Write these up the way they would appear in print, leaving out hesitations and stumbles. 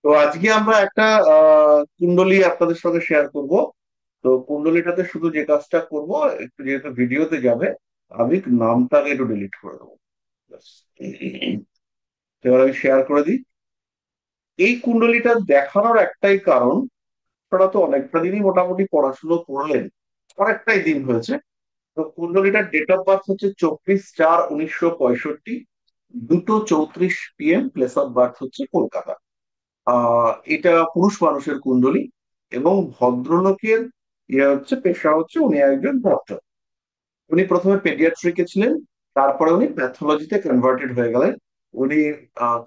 তো আজকে আমরা একটা কুণ্ডলী আপনাদের সঙ্গে শেয়ার করব। তো কুণ্ডলীটাতে শুধু যে কাজটা করব, একটু যেহেতু ভিডিওতে যাবে, আমি নামটাকে একটু ডিলিট করে দেবো। ব্যাস। তো এবার আমি শেয়ার করে দিই। এই কুণ্ডলীটা দেখানোর একটাই কারণ, আপনারা তো অনেকটা দিনই মোটামুটি পড়াশুনো করলেন, অনেকটাই দিন হয়েছে। তো কুণ্ডলীটার ডেট অফ বার্থ হচ্ছে 24/4/1965, 2:34 PM, প্লেস অফ বার্থ হচ্ছে কলকাতা। এটা পুরুষ মানুষের কুণ্ডলী। এবং ভদ্রলোকের হচ্ছে পেশা হচ্ছে উনি একজন ডক্টর। উনি প্রথমে পেডিয়াট্রিকে ছিলেন, তারপরে উনি প্যাথোলজিতে কনভার্টেড হয়ে গেলেন। উনি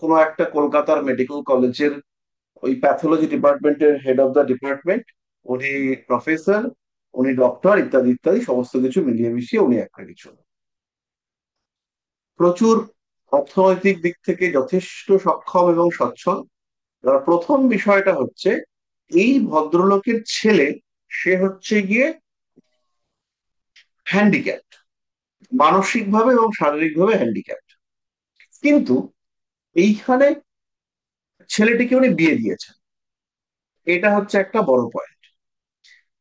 কোনো একটা কলকাতার মেডিকেল কলেজের ওই প্যাথোলজি ডিপার্টমেন্টের হেড অফ দ্য ডিপার্টমেন্ট। উনি প্রফেসর, উনি ডক্টর, ইত্যাদি ইত্যাদি সমস্ত কিছু মিলিয়ে মিশিয়ে উনি একটা কিছু। প্রচুর অর্থনৈতিক দিক থেকে যথেষ্ট সক্ষম এবং সচ্ছল। এবার প্রথম বিষয়টা হচ্ছে, এই ভদ্রলোকের ছেলে, সে হচ্ছে গিয়ে হ্যান্ডিক্যাপ্ট, মানসিকভাবে এবং শারীরিকভাবে হ্যান্ডিক্যাপ্ট। কিন্তু এইখানে ছেলেটিকে উনি বিয়ে দিয়েছেন, এটা হচ্ছে একটা বড় পয়েন্ট।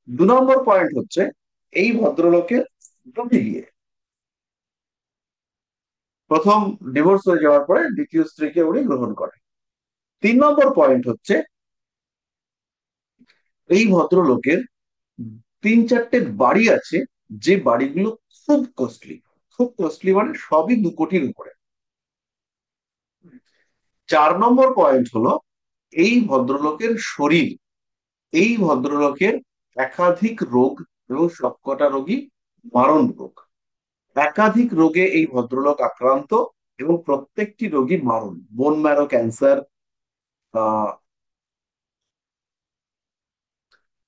2 নম্বর পয়েন্ট হচ্ছে, এই ভদ্রলোকের দুটি বিয়ে। প্রথম ডিভোর্স হয়ে যাওয়ার পরে দ্বিতীয় স্ত্রীকে উনি গ্রহণ করেন। 3 নম্বর পয়েন্ট হচ্ছে, এই ভদ্রলোকের 3-4টে বাড়ি আছে, যে বাড়িগুলো খুব কস্টলি। খুব কস্টলি মানে সবই 2 কোটির উপরে। 4 নম্বর পয়েন্ট হলো, এই ভদ্রলোকের শরীর, এই ভদ্রলোকের একাধিক রোগ, এবং সবকটা রোগী মারণ রোগ। একাধিক রোগে এই ভদ্রলোক আক্রান্ত, এবং প্রত্যেকটি রোগী মারণ। বোন ম্যারো ক্যান্সার, আহ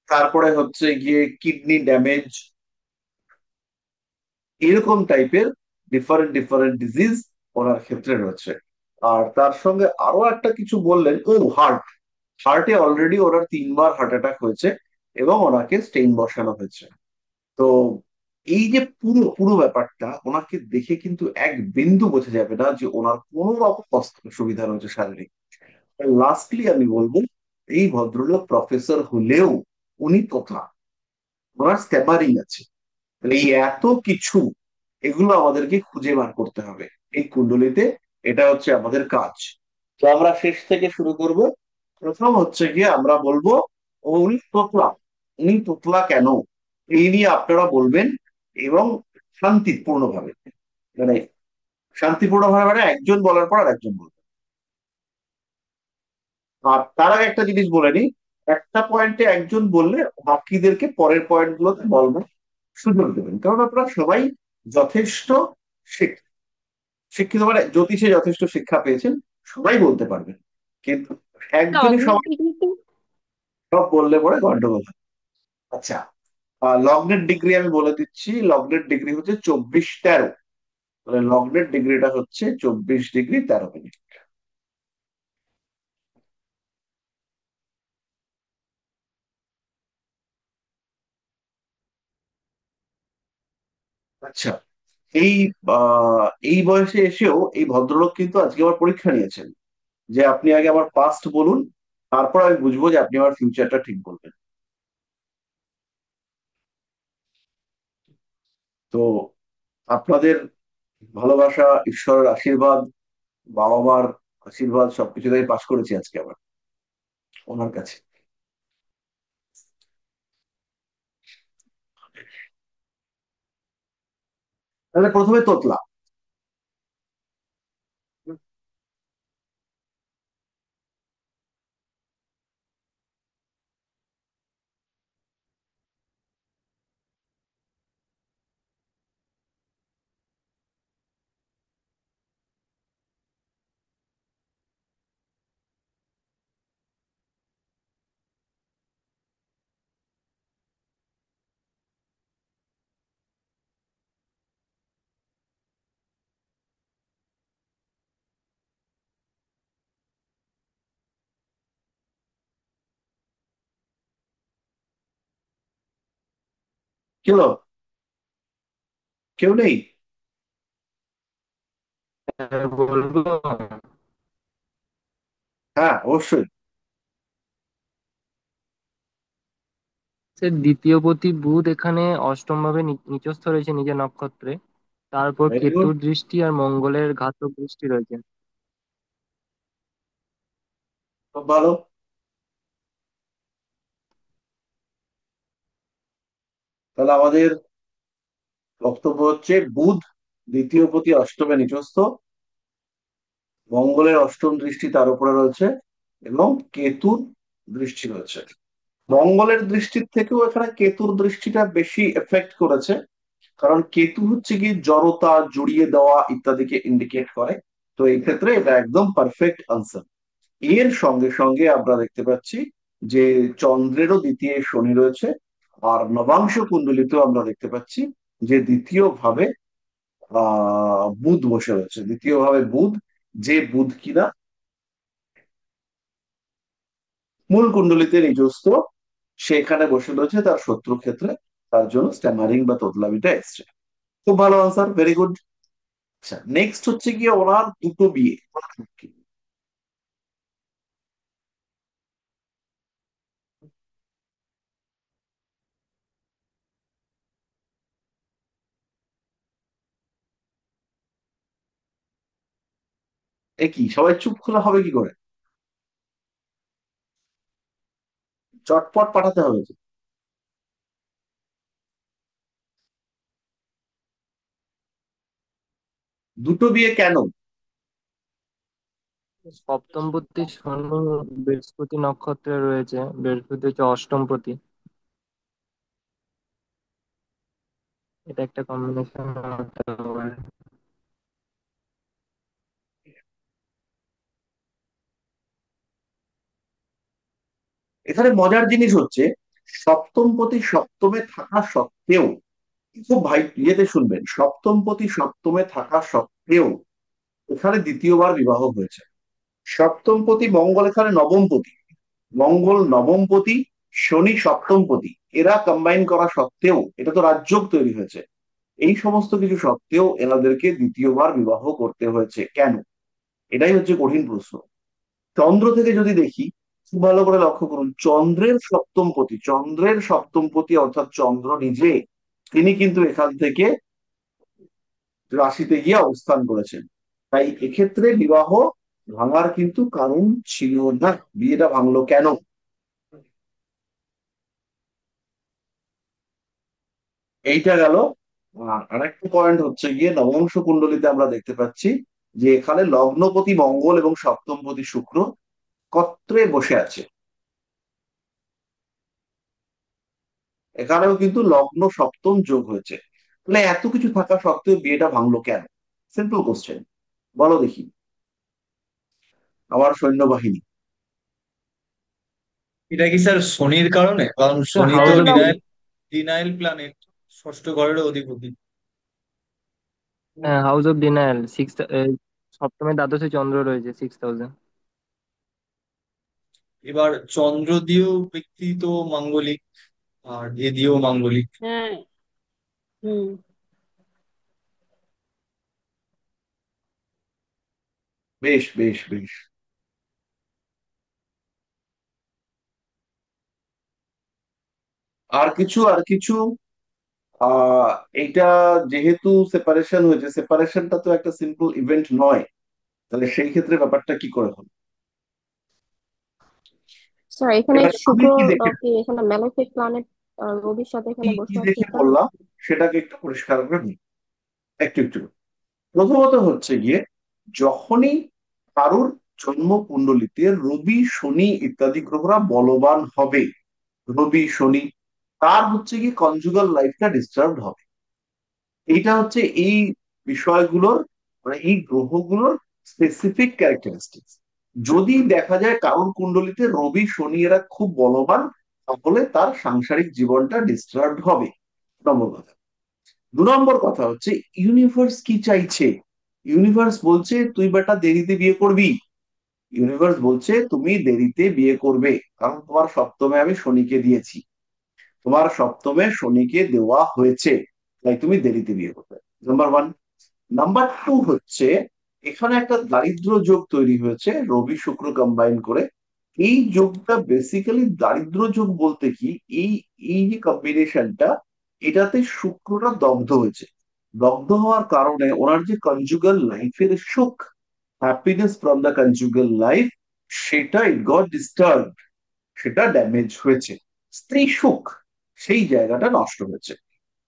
তারপরে হচ্ছে গিয়ে কিডনি ড্যামেজ, এরকম টাইপের ডিফারেন্ট ডিফারেন্ট ডিজিজ ওনার ক্ষেত্রে রয়েছে। আর তার সঙ্গে আরো একটা কিছু বললেন, ও হার্ট, হার্টে অলরেডি ওনার 3বার হার্ট অ্যাটাক হয়েছে, এবং ওনাকে স্টেইন বসানো হয়েছে। তো এই যে পুরো পুরো ব্যাপারটা, ওনাকে দেখে কিন্তু এক বিন্দু বোঝা যাবে না যে ওনার কোনো রকম অসুবিধা রয়েছে শারীরিক। লাস্টলি আমি বলবো, এই ভদ্রলোক প্রফেসর হলেও উনি তথা, ওনার স্ট্যামারিং আছে। তাহলে এই এত কিছু, এগুলো আমাদেরকে খুঁজে বার করতে হবে এই কুণ্ডলিতে। এটা হচ্ছে আমাদের কাজ। তো আমরা শেষ থেকে শুরু করব। প্রথম হচ্ছে গিয়ে আমরা বলবো, উনি তোতলা। উনি তোতলা কেন, এই নিয়ে আপনারা বলবেন। এবং শান্তিপূর্ণভাবে, মানে শান্তিপূর্ণভাবে, মানে একজন বলার পর আর একজন বলবেন। আর তার আগে একটা জিনিস বলে নিই, একটা পয়েন্টে একজন বললে বাকিদেরকে পরের পয়েন্ট গুলোতে বলবেন, সুযোগ দেবেন। কারণ আপনারা সবাই যথেষ্ট শিক্ষিত, শিক্ষিত মানে জ্যোতিষে যথেষ্ট শিক্ষা পেয়েছেন, সবাই বলতে পারবেন। কিন্তু একজনই লগ্নের সবাই ডিগ্রিতে সব বললে পরে গন্ডগোল হয়। আচ্ছা, লগ্নের ডিগ্রি আমি বলে দিচ্ছি। লগ্নের ডিগ্রি হচ্ছে 24-13। তাহলে লগ্নের ডিগ্রিটা হচ্ছে 24°13'। আচ্ছা, এই এই বয়সে এসেও এই ভদ্রলোক কিন্তু আজকে আবার পরীক্ষা নিয়েছেন, যে আপনি আগে আমার পাস্ট বলুন, তারপর আমি বুঝবো যে আপনি আমার ফিউচারটা ঠিক বলবেন। তো আপনাদের ভালোবাসা, ঈশ্বরের আশীর্বাদ, বাবা মার আশীর্বাদ, সবকিছুতেই পাশ করেছি আজকে আবার ওনার কাছে। তাহলে প্রথমে তোতলা। কি হলো, কেউ নেই? বলবো। হ্যাঁ, অবশ্যই। দ্বিতীয়পতি বুধ এখানে অষ্টম ভাবে নিচস্থ রয়েছে নিজের নক্ষত্রে। তারপর ভেরি গুড, কেতুর দৃষ্টি আর মঙ্গলের ঘাতক দৃষ্টি রয়েছে। খুব ভালো। তাহলে আমাদের বক্তব্য হচ্ছে বুধ দ্বিতীয় প্রতি অষ্টমে নিচস্থ, মঙ্গলের অষ্টম দৃষ্টি তার উপরে রয়েছে, এবং কেতুর দৃষ্টি রয়েছে। মঙ্গলের দৃষ্টির থেকেও এখানে কেতুর দৃষ্টিটা বেশি এফেক্ট করেছে, কারণ কেতু হচ্ছে কি জড়তা, জড়িয়ে দেওয়া ইত্যাদিকে ইন্ডিকেট করে। তো এই ক্ষেত্রে এটা একদম পারফেক্ট আনসার। এর সঙ্গে সঙ্গে আমরা দেখতে পাচ্ছি যে চন্দ্রেরও দ্বিতীয় শনি রয়েছে, আর নবাংশ কুণ্ডলিতেও আমরা দেখতে পাচ্ছি যে দ্বিতীয় ভাবে বুধ বসে রয়েছে। দ্বিতীয় ভাবে বুধ, যে বুধ কিনা মূল কুণ্ডলিতে নিজস্ব, সেখানে বসে রয়েছে তার শত্রু ক্ষেত্রে। তার জন্য স্ট্যামারিং বা তোতলামিটা এসছে। খুব ভালো আনসার, ভেরি গুড। আচ্ছা, নেক্সট হচ্ছে গিয়ে ওনার দুটো বিয়ে। এ কি, সবাই চুপ খোলা হবে কি করে? চটপট পাঠাতে হবে তো। দুটো বিয়ে কেন? সপ্তমপতি শনি বৃহস্পতি নক্ষত্রে রয়েছে, বৃহস্পতি হচ্ছে অষ্টমপতি। এটা একটা কম্বিনেশন হতে পারে। এখানে মজার জিনিস হচ্ছে সপ্তম পতি সপ্তমে থাকা সত্ত্বেও, খুব ভাই ইয়েতে শুনবেন, সপ্তম পতি সপ্তমে থাকা সত্ত্বেও এখানে দ্বিতীয়বার বিবাহ হয়েছে। সপ্তম পতি মঙ্গল এখানে নবম পতি, মঙ্গল নবম পতি, শনি সপ্তম পতি, এরা কম্বাইন করা সত্ত্বেও, এটা তো রাজযোগ তৈরি হয়েছে, এই সমস্ত কিছু সত্ত্বেও এনাদেরকে দ্বিতীয়বার বিবাহ করতে হয়েছে কেন? এটাই হচ্ছে কঠিন প্রশ্ন। চন্দ্র থেকে যদি দেখি, খুব ভালো করে লক্ষ্য করুন, চন্দ্রের সপ্তম পতি, চন্দ্রের সপ্তম পতি অর্থাৎ চন্দ্র নিজে, তিনি কিন্তু এখান থেকে রাশিতে গিয়ে অবস্থান করেছেন। তাই এক্ষেত্রে বিবাহ ভাঙার কিন্তু কারণ ছিল না। বিয়েটা ভাঙলো কেন? এইটা গেল। আর আরেকটা পয়েন্ট হচ্ছে গিয়ে নবংশ কুণ্ডলিতে আমরা দেখতে পাচ্ছি যে এখানে লগ্নপতি মঙ্গল এবং সপ্তমপতি শুক্র কত্রে বসে আছে। এখানেও কিন্তু লগ্ন সপ্তম যোগ হয়েছে। তাহলে এত কিছু থাকা সত্ত্বেও বিয়েটা ভাঙলো কেন? সিম্পল কোশ্চেন, বলো দেখি। আমার সৈন্যবাহিনী। এটা কি স্যার শনির কারণে? কারণ শনি তো house of denial denial planet, ষষ্ঠ ঘরের অধিপতি। House of denial six. সপ্তমে দ্বাদশে চন্দ্র রয়েছে, 6,000। এবার চন্দ্র দিয়েও ব্যক্তি তো মাঙ্গলিক, আর এ দিয়েও মাঙ্গলিক। হ্যাঁ। হুম। বেশ বেশ বেশ। আর কিছু, আর কিছু। আহ এইটা যেহেতু সেপারেশন হয়েছে, সেপারেশনটা তো একটা সিম্পল ইভেন্ট নয়, তাহলে সেই ক্ষেত্রে ব্যাপারটা কি করে হলো? স্যার এখানে এখানে আমি শুক্র কি দেখে, কি এখানে ম্যালেফিক প্ল্যানেট রবির সাথে কি এখানে কি বসে আছে দেখে এই কারণে। বললাম সেটাকে একটু পরিষ্কার করে নিই। একটু একটু। প্রথমত হচ্ছে গিয়ে, যখনই কারুর জন্ম কুণ্ডলিতে রবি শনি ইত্যাদি গ্রহরা বলবান হবে, রবি শনি, তার হচ্ছে কি কনজুগাল লাইফটা ডিস্টার্ব হবে। এইটা হচ্ছে এই বিষয়গুলোর, মানে এই গ্রহগুলোর স্পেসিফিক ক্যারেক্টারিস্টিক্স। যদি দেখা যায় কারুর কুণ্ডলিতে রবি শনি এরা খুব বলবান, তাহলে তার সাংসারিক জীবনটা ডিস্টার্ব হবে। নম্বর কথা। 2 নম্বর কথা হচ্ছে, ইউনিভার্স কি চাইছে? ইউনিভার্স বলছে তুই বেটা দেরিতে বিয়ে করবি। ইউনিভার্স বলছে তুমি দেরিতে বিয়ে করবে, কারণ তোমার সপ্তমে আমি শনিকে দিয়েছি, তোমার সপ্তমে শনিকে দেওয়া হয়েছে, তাই তুমি দেরিতে বিয়ে করবে। নাম্বার 1। নাম্বার 2 হচ্ছে, এখানে একটা দারিদ্র যোগ তৈরি হয়েছে রবি শুক্র কম্বাইন করে। এই যোগটা বেসিক্যালি দারিদ্র যোগ বলতে কি, এই এই যে কম্বিনেশনটা, এটাতে শুক্রটা দগ্ধ হয়েছে। দগ্ধ হওয়ার কারণে ওনার যে কনজুগাল লাইফের সুখ, happiness from the conjugal life, সেটা ইট গট ডিস্টার্ব, সেটা ড্যামেজ হয়েছে। স্ত্রী সুখ, সেই জায়গাটা নষ্ট হয়েছে।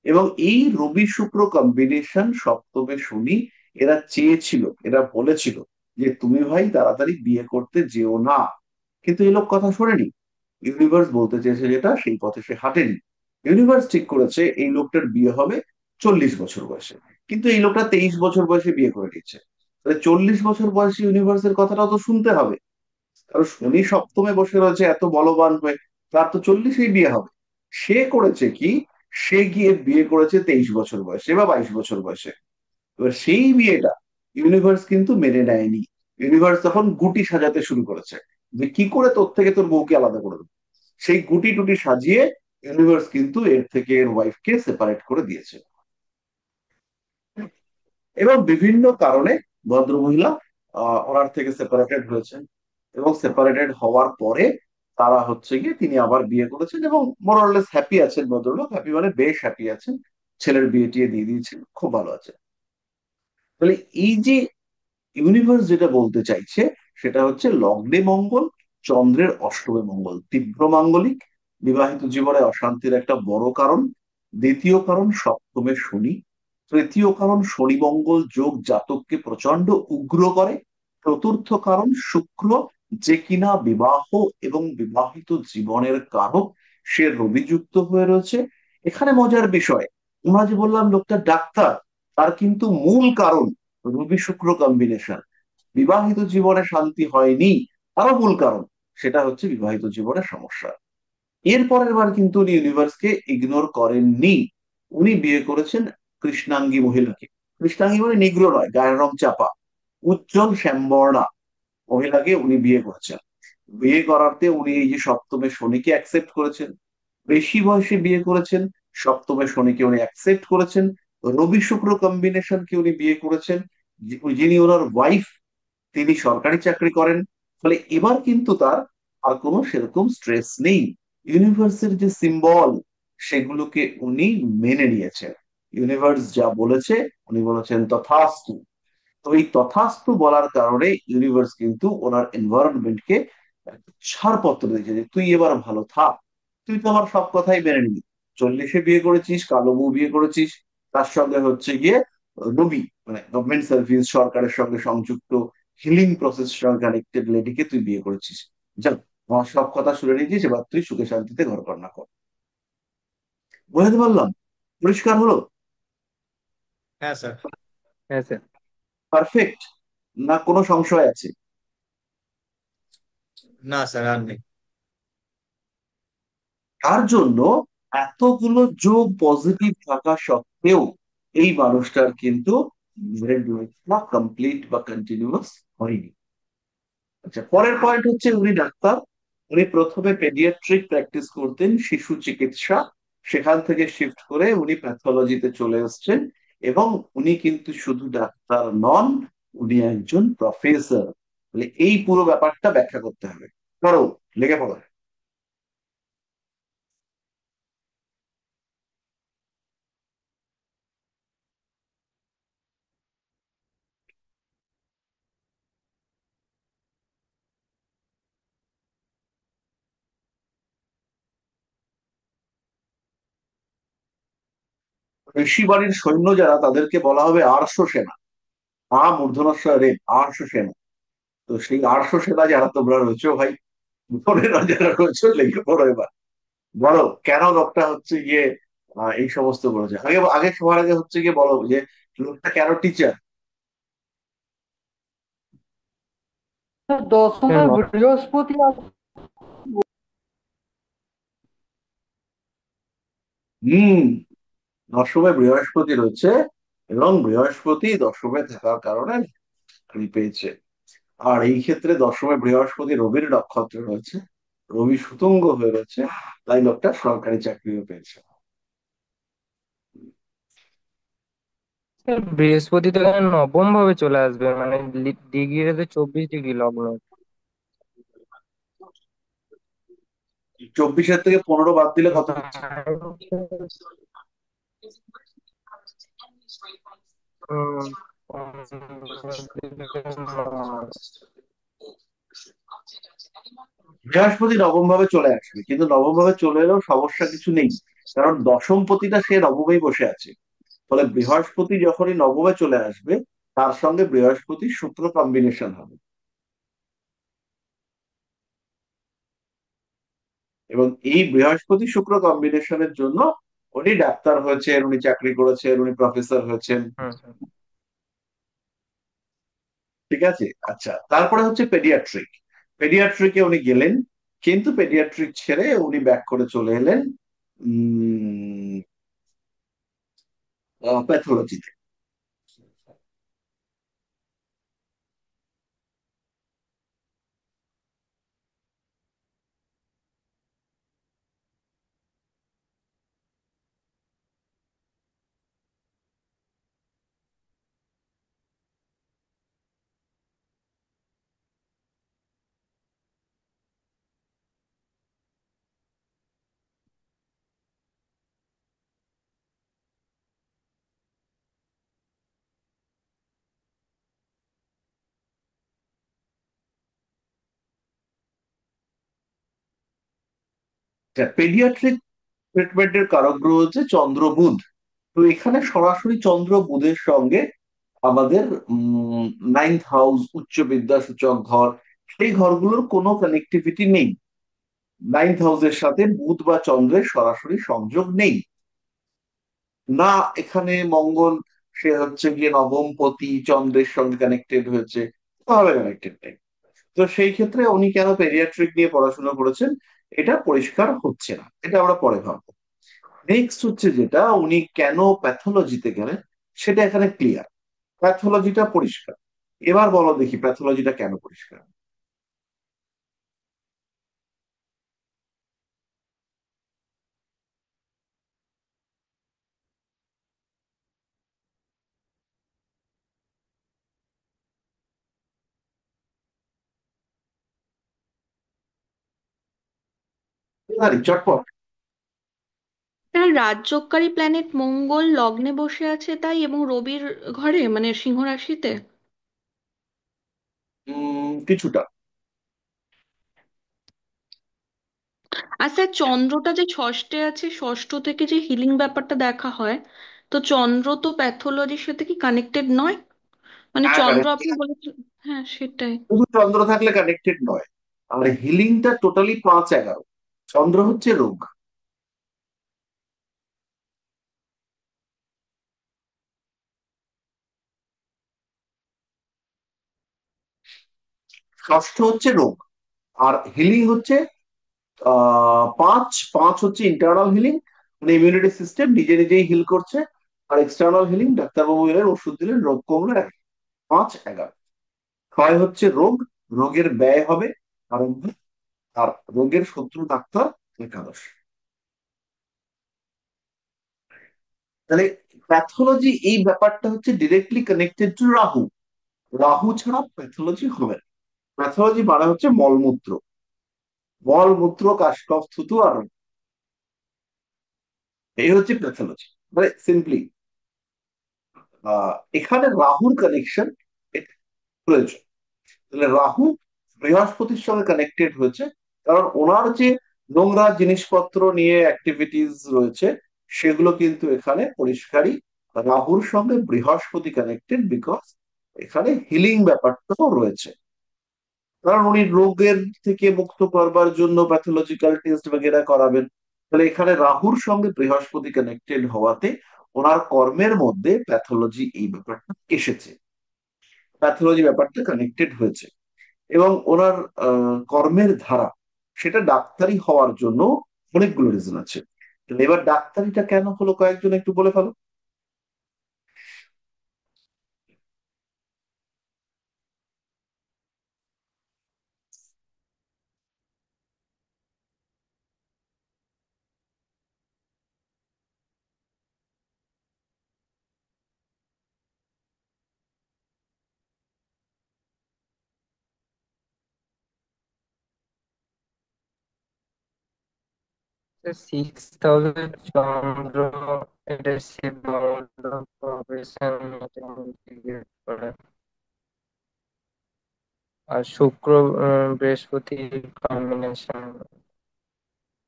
এবং এই রবি শুক্র কম্বিনেশন, সপ্তমে শনি, এরা চেয়েছিল, এরা বলেছিল যে তুমি ভাই তাড়াতাড়ি বিয়ে করতে যেও না, কিন্তু এই লোক কথা শোনেনি। ইউনিভার্স বলতে চেয়েছে যেটা, সেই পথে সে হাঁটেনি। ইউনিভার্স ঠিক করেছে এই লোকটার বিয়ে হবে 40 বছর বয়সে, কিন্তু এই লোকটা 23 বছর বয়সে বিয়ে করে নিচ্ছে। তাহলে 40 বছর বয়সে ইউনিভার্সের কথাটাও তো শুনতে হবে, কারণ শনি সপ্তমে বসে রয়েছে এত বলবান হয়ে, তার তো 40-এই বিয়ে হবে। সে করেছে কি, সে গিয়ে বিয়ে করেছে 23 বছর বয়সে বা 22 বছর বয়সে। এবার সেই বিয়েটা ইউনিভার্স কিন্তু মেনে নেয়নি। ইউনিভার্স তখন গুটি সাজাতে শুরু করেছে যে কি করে তোর থেকে তোর বউকে আলাদা করে দেবো। সেই গুটি টুটি সাজিয়ে ইউনিভার্স কিন্তু এর থেকে এর ওয়াইফকে সেপারেট করে দিয়েছে। এবং বিভিন্ন কারণে ভদ্রমহিলা ওনার থেকে সেপারেটেড হয়েছেন। এবং সেপারেটেড হওয়ার পরে তারা হচ্ছে গিয়ে, তিনি আবার বিয়ে করেছেন এবং মোরলেস হ্যাপি আছেন। ভদ্রলোক হ্যাপি মানে বেশ হ্যাপি আছেন, ছেলের বিয়ে টিয়ে দিয়ে দিয়েছেন, খুব ভালো আছে। তাহলে এই যে ইউনিভার্স যেটা বলতে চাইছে, সেটা হচ্ছে লগ্নে মঙ্গল, চন্দ্রের অষ্টমে মঙ্গল তীব্র মাঙ্গলিক, বিবাহিত জীবনে অশান্তির একটা বড় কারণ। দ্বিতীয় কারণ সপ্তমে শনি। তৃতীয় কারণ শনি মঙ্গল যোগ জাতককে প্রচন্ড উগ্র করে। চতুর্থ কারণ শুক্র, যে কিনা বিবাহ এবং বিবাহিত জীবনের কারক, সে রবিযুক্ত হয়ে রয়েছে। এখানে মজার বিষয়, আমরা যে বললাম লোকটা ডাক্তার, তার কিন্তু মূল কারণ রবি শুক্র কম্বিনেশন। বিবাহিত জীবনে শান্তি হয়নি, তারও মূল কারণ সেটা হচ্ছে বিবাহিত জীবনের সমস্যা। এর পরের বার কিন্তু উনি ইউনিভার্সকে ইগনোর করেননি। উনি বিয়ে করেছেন কৃষ্ণাঙ্গী মহিলাকে। কৃষ্ণাঙ্গী মানে নিগ্রো নয়, গায়ের রং চাপা, উজ্জ্বল শ্যামবর্ণা মহিলাকে উনি বিয়ে করেছেন। বিয়ে করাতে উনি এই যে সপ্তমে শনিকে অ্যাকসেপ্ট করেছেন, বেশি বয়সে বিয়ে করেছেন, সপ্তমে শনিকে উনি অ্যাকসেপ্ট করেছেন, রবি শুক্র কম্বিনেশনকে উনি বিয়ে করেছেন। যিনি ওনার ওয়াইফ, তিনি সরকারি চাকরি করেন। ফলে এবার কিন্তু তার আর কোনো সেরকম স্ট্রেস নেই। ইউনিভার্সের যে সিম্বল, সেগুলোকে উনি মেনে নিয়েছেন। ইউনিভার্স যা বলেছে, উনি বলেছেন তথাস্তু। তো এই তথাস্তু বলার কারণে ইউনিভার্স কিন্তু ওনার এনভায়রনমেন্টকে ছাড়পত্র দিয়েছে যে তুই এবার ভালো থাক, তুই তো আমার সব কথাই মেনে নিবি। 40-এ বিয়ে করেছিস, কালো বউ বিয়ে করেছিস, তার সঙ্গে হচ্ছে গিয়ে রবি মানে গভর্নমেন্ট সার্ভিস, সরকারের সঙ্গে সংযুক্ত, হিলিং প্রসেস সঙ্গে কানেক্টেড লেডিকে তুই বিয়ে করেছিস। যাক, আমার সব কথা শুনে নিয়েছিস, এবার তুই সুখে শান্তিতে ঘর কন্যা কর। বুঝতে পারলাম? পরিষ্কার হলো? হ্যাঁ স্যার। হ্যাঁ স্যার। পারফেক্ট, না কোনো সংশয় আছে? না স্যার, আর নেই। তার জন্য এতগুলো যোগ পজিটিভ থাকা সত্ত্বেও এই মানুষটার কিন্তু ম্যারেড লাইফটা কমপ্লিট বা কন্টিনিউয়াস হয়নি। আচ্ছা, পরের পয়েন্ট হচ্ছে উনি ডাক্তার। উনি প্রথমে পেডিয়াট্রিক প্র্যাকটিস করতেন, শিশু চিকিৎসা, সেখান থেকে শিফট করে উনি প্যাথোলজিতে চলে এসেছেন। এবং উনি কিন্তু শুধু ডাক্তার নন, উনি একজন প্রফেসর। এই পুরো ব্যাপারটা ব্যাখ্যা করতে হবে। ধরো, লেগে পড়ো। ঋষি বাড়ির সৈন্য যারা, তাদেরকে বলা হবে আর্ষ সেনা। মূর্ধন্য রে, আর্ষ সেনা। তো সেই আর্ষ সেনা যারা তোমরা রয়েছো ভাই, বোনেরা যারা রয়েছো, লেগে পড়ো এবার। বলো কেন লোকটা হচ্ছে গিয়ে এই সমস্ত করেছে। আগে আগে সবার আগে হচ্ছে গিয়ে বলো যে লোকটা কেন টিচার। দশমে স্যার, বৃহস্পতি হম, দশমে বৃহস্পতি রয়েছে, এবং বৃহস্পতি দশমে থাকার কারণে চাকরি পেয়েছে। আর এই ক্ষেত্রে দশমে বৃহস্পতি রবির নক্ষত্রে রয়েছে, রবি সুতুঙ্গ হয়ে রয়েছে, তাই লোকটা সরকারি চাকরিও পেয়েছে। স্যার বৃহস্পতি তো এখানে নবম ভাবে চলে আসবে, মানে ডিগ্রিতে 24 ডিগ্রি লগ্ন। 24-এর থেকে 15 বাদ দিলে কত হচ্ছে? বৃহস্পতি নবম ভাবে চলে আসবে, কিন্তু নবম ভাবে চলে এলেও সমস্যা কিছু নেই, কারণ দশম পতিটা সে নবমেই বসে আছে। ফলে বৃহস্পতি যখনই নবমে চলে আসবে, তার সঙ্গে বৃহস্পতি শুক্র কম্বিনেশন হবে। এবং এই বৃহস্পতি শুক্র কম্বিনেশনের জন্য উনি ডাক্তার হয়েছেন, উনি চাকরি করেছেন, উনি প্রফেসর হয়েছেন। ঠিক আছে, আচ্ছা, তারপরে হচ্ছে পেডিয়াট্রিক। পেডিয়াট্রিকে উনি গেলেন, কিন্তু পেডিয়াট্রিক ছেড়ে উনি ব্যাক করে চলে এলেন প্যাথোলজিতে। পেডিয়াট্রিক ট্রিটমেন্টের কারক গ্রহ হচ্ছে চন্দ্র বুধ। তো এখানে সরাসরি চন্দ্র বুধের সঙ্গে আমাদের নাইন্থ হাউস, উচ্চ বিদ্যা সূচক ঘর, সেই ঘরগুলোর কোনো কানেক্টিভিটি নেই। নাইন্থ হাউসের সাথে বুধ বা চন্দ্রের সরাসরি সংযোগ নেই। না, এখানে মঙ্গল, সে হচ্ছে গিয়ে নবমপতি চন্দ্রের সঙ্গে কানেক্টেড হয়েছে, কোনোভাবে কানেক্টেড নেই। তো সেই ক্ষেত্রে উনি কেন পেডিয়াট্রিক নিয়ে পড়াশোনা করেছেন, এটা পরিষ্কার হচ্ছে না, এটা আমরা পরে ভাববো। নেক্সট হচ্ছে যেটা, উনি কেন প্যাথোলজিতে গেলেন, সেটা এখানে ক্লিয়ার। প্যাথোলজিটা পরিষ্কার। এবার বলো দেখি প্যাথোলজিটা কেন পরিষ্কার। জানি, চটপট। তার রাজযোগকারী প্ল্যানেট মঙ্গল লগ্নে বসে আছে তাই, এবং রবির ঘরে মানে সিংহ রাশিতে। কিছুটা। আর স্যার চন্দ্রটা যে ষষ্ঠে আছে, ষষ্ঠ থেকে যে হিলিং ব্যাপারটা দেখা হয়, তো চন্দ্র তো প্যাথোলজির সাথে কি কানেক্টেড নয়? মানে হ্যাঁ, চন্দ্র কানেক্ট। আপনি বলেছেন। হ্যাঁ, সেটাই। শুধু চন্দ্র থাকলে কানেক্টেড নয়, আর হিলিংটা টোটালি 5-11। চন্দ্র হচ্ছে রোগ। ষষ্ঠ হচ্ছে রোগ, আর হিলিং হচ্ছে 5 5 হচ্ছে ইন্টারনাল হিলিং, মানে ইমিউনিটি সিস্টেম নিজে নিজেই হিল করছে। আর এক্সটার্নাল হিলিং, ডাক্তারবাবু এলেন, ওষুধ দিলেন, রোগ কমলে। 5-11। 6 হচ্ছে রোগ, রোগের ব্যয় হবে আরম্ভ। আর রোগের শত্রু ডাক্তার একাদশ। তাহলে প্যাথোলজি এই ব্যাপারটা হচ্ছে directly connected to Rahu. Rahu ছাড়া প্যাথোলজি হবে না। প্যাথোলজি মানে হচ্ছে মলমূত্র, মলমূত্র, কাশকফ, থুতু আর রোগ। এই হচ্ছে প্যাথোলজি, মানে সিম্পলি এখানে রাহুর কানেকশন প্রয়োজন। তাহলে রাহু বৃহস্পতির সঙ্গে কানেক্টেড হয়েছে, কারণ ওনার যে নোংরা জিনিসপত্র নিয়ে অ্যাক্টিভিটিস রয়েছে, সেগুলো কিন্তু এখানে পরিষ্কারই রাহুর সঙ্গে বৃহস্পতি কানেক্টেড, বিকজ এখানে হিলিং ব্যাপারটাও রয়েছে। কারণ উনি রোগের থেকে মুক্ত করবার জন্য প্যাথোলজিক্যাল টেস্ট বগেরা করাবেন। তাহলে এখানে রাহুর সঙ্গে বৃহস্পতি কানেক্টেড হওয়াতে ওনার কর্মের মধ্যে প্যাথোলজি এই ব্যাপারটা এসেছে, প্যাথোলজি ব্যাপারটা কানেক্টেড হয়েছে। এবং ওনার কর্মের ধারা, সেটা ডাক্তারি হওয়ার জন্য অনেকগুলো রিজন আছে। তাহলে এবার ডাক্তারিটা কেন হলো, কয়েকজন একটু বলে ফেলো। সিক্সথ হাউসে চন্দ্র, এটা শিব মঙ্গল প্রবেশন করে। আর শুক্র বৃহস্পতি কম্বিনেশন।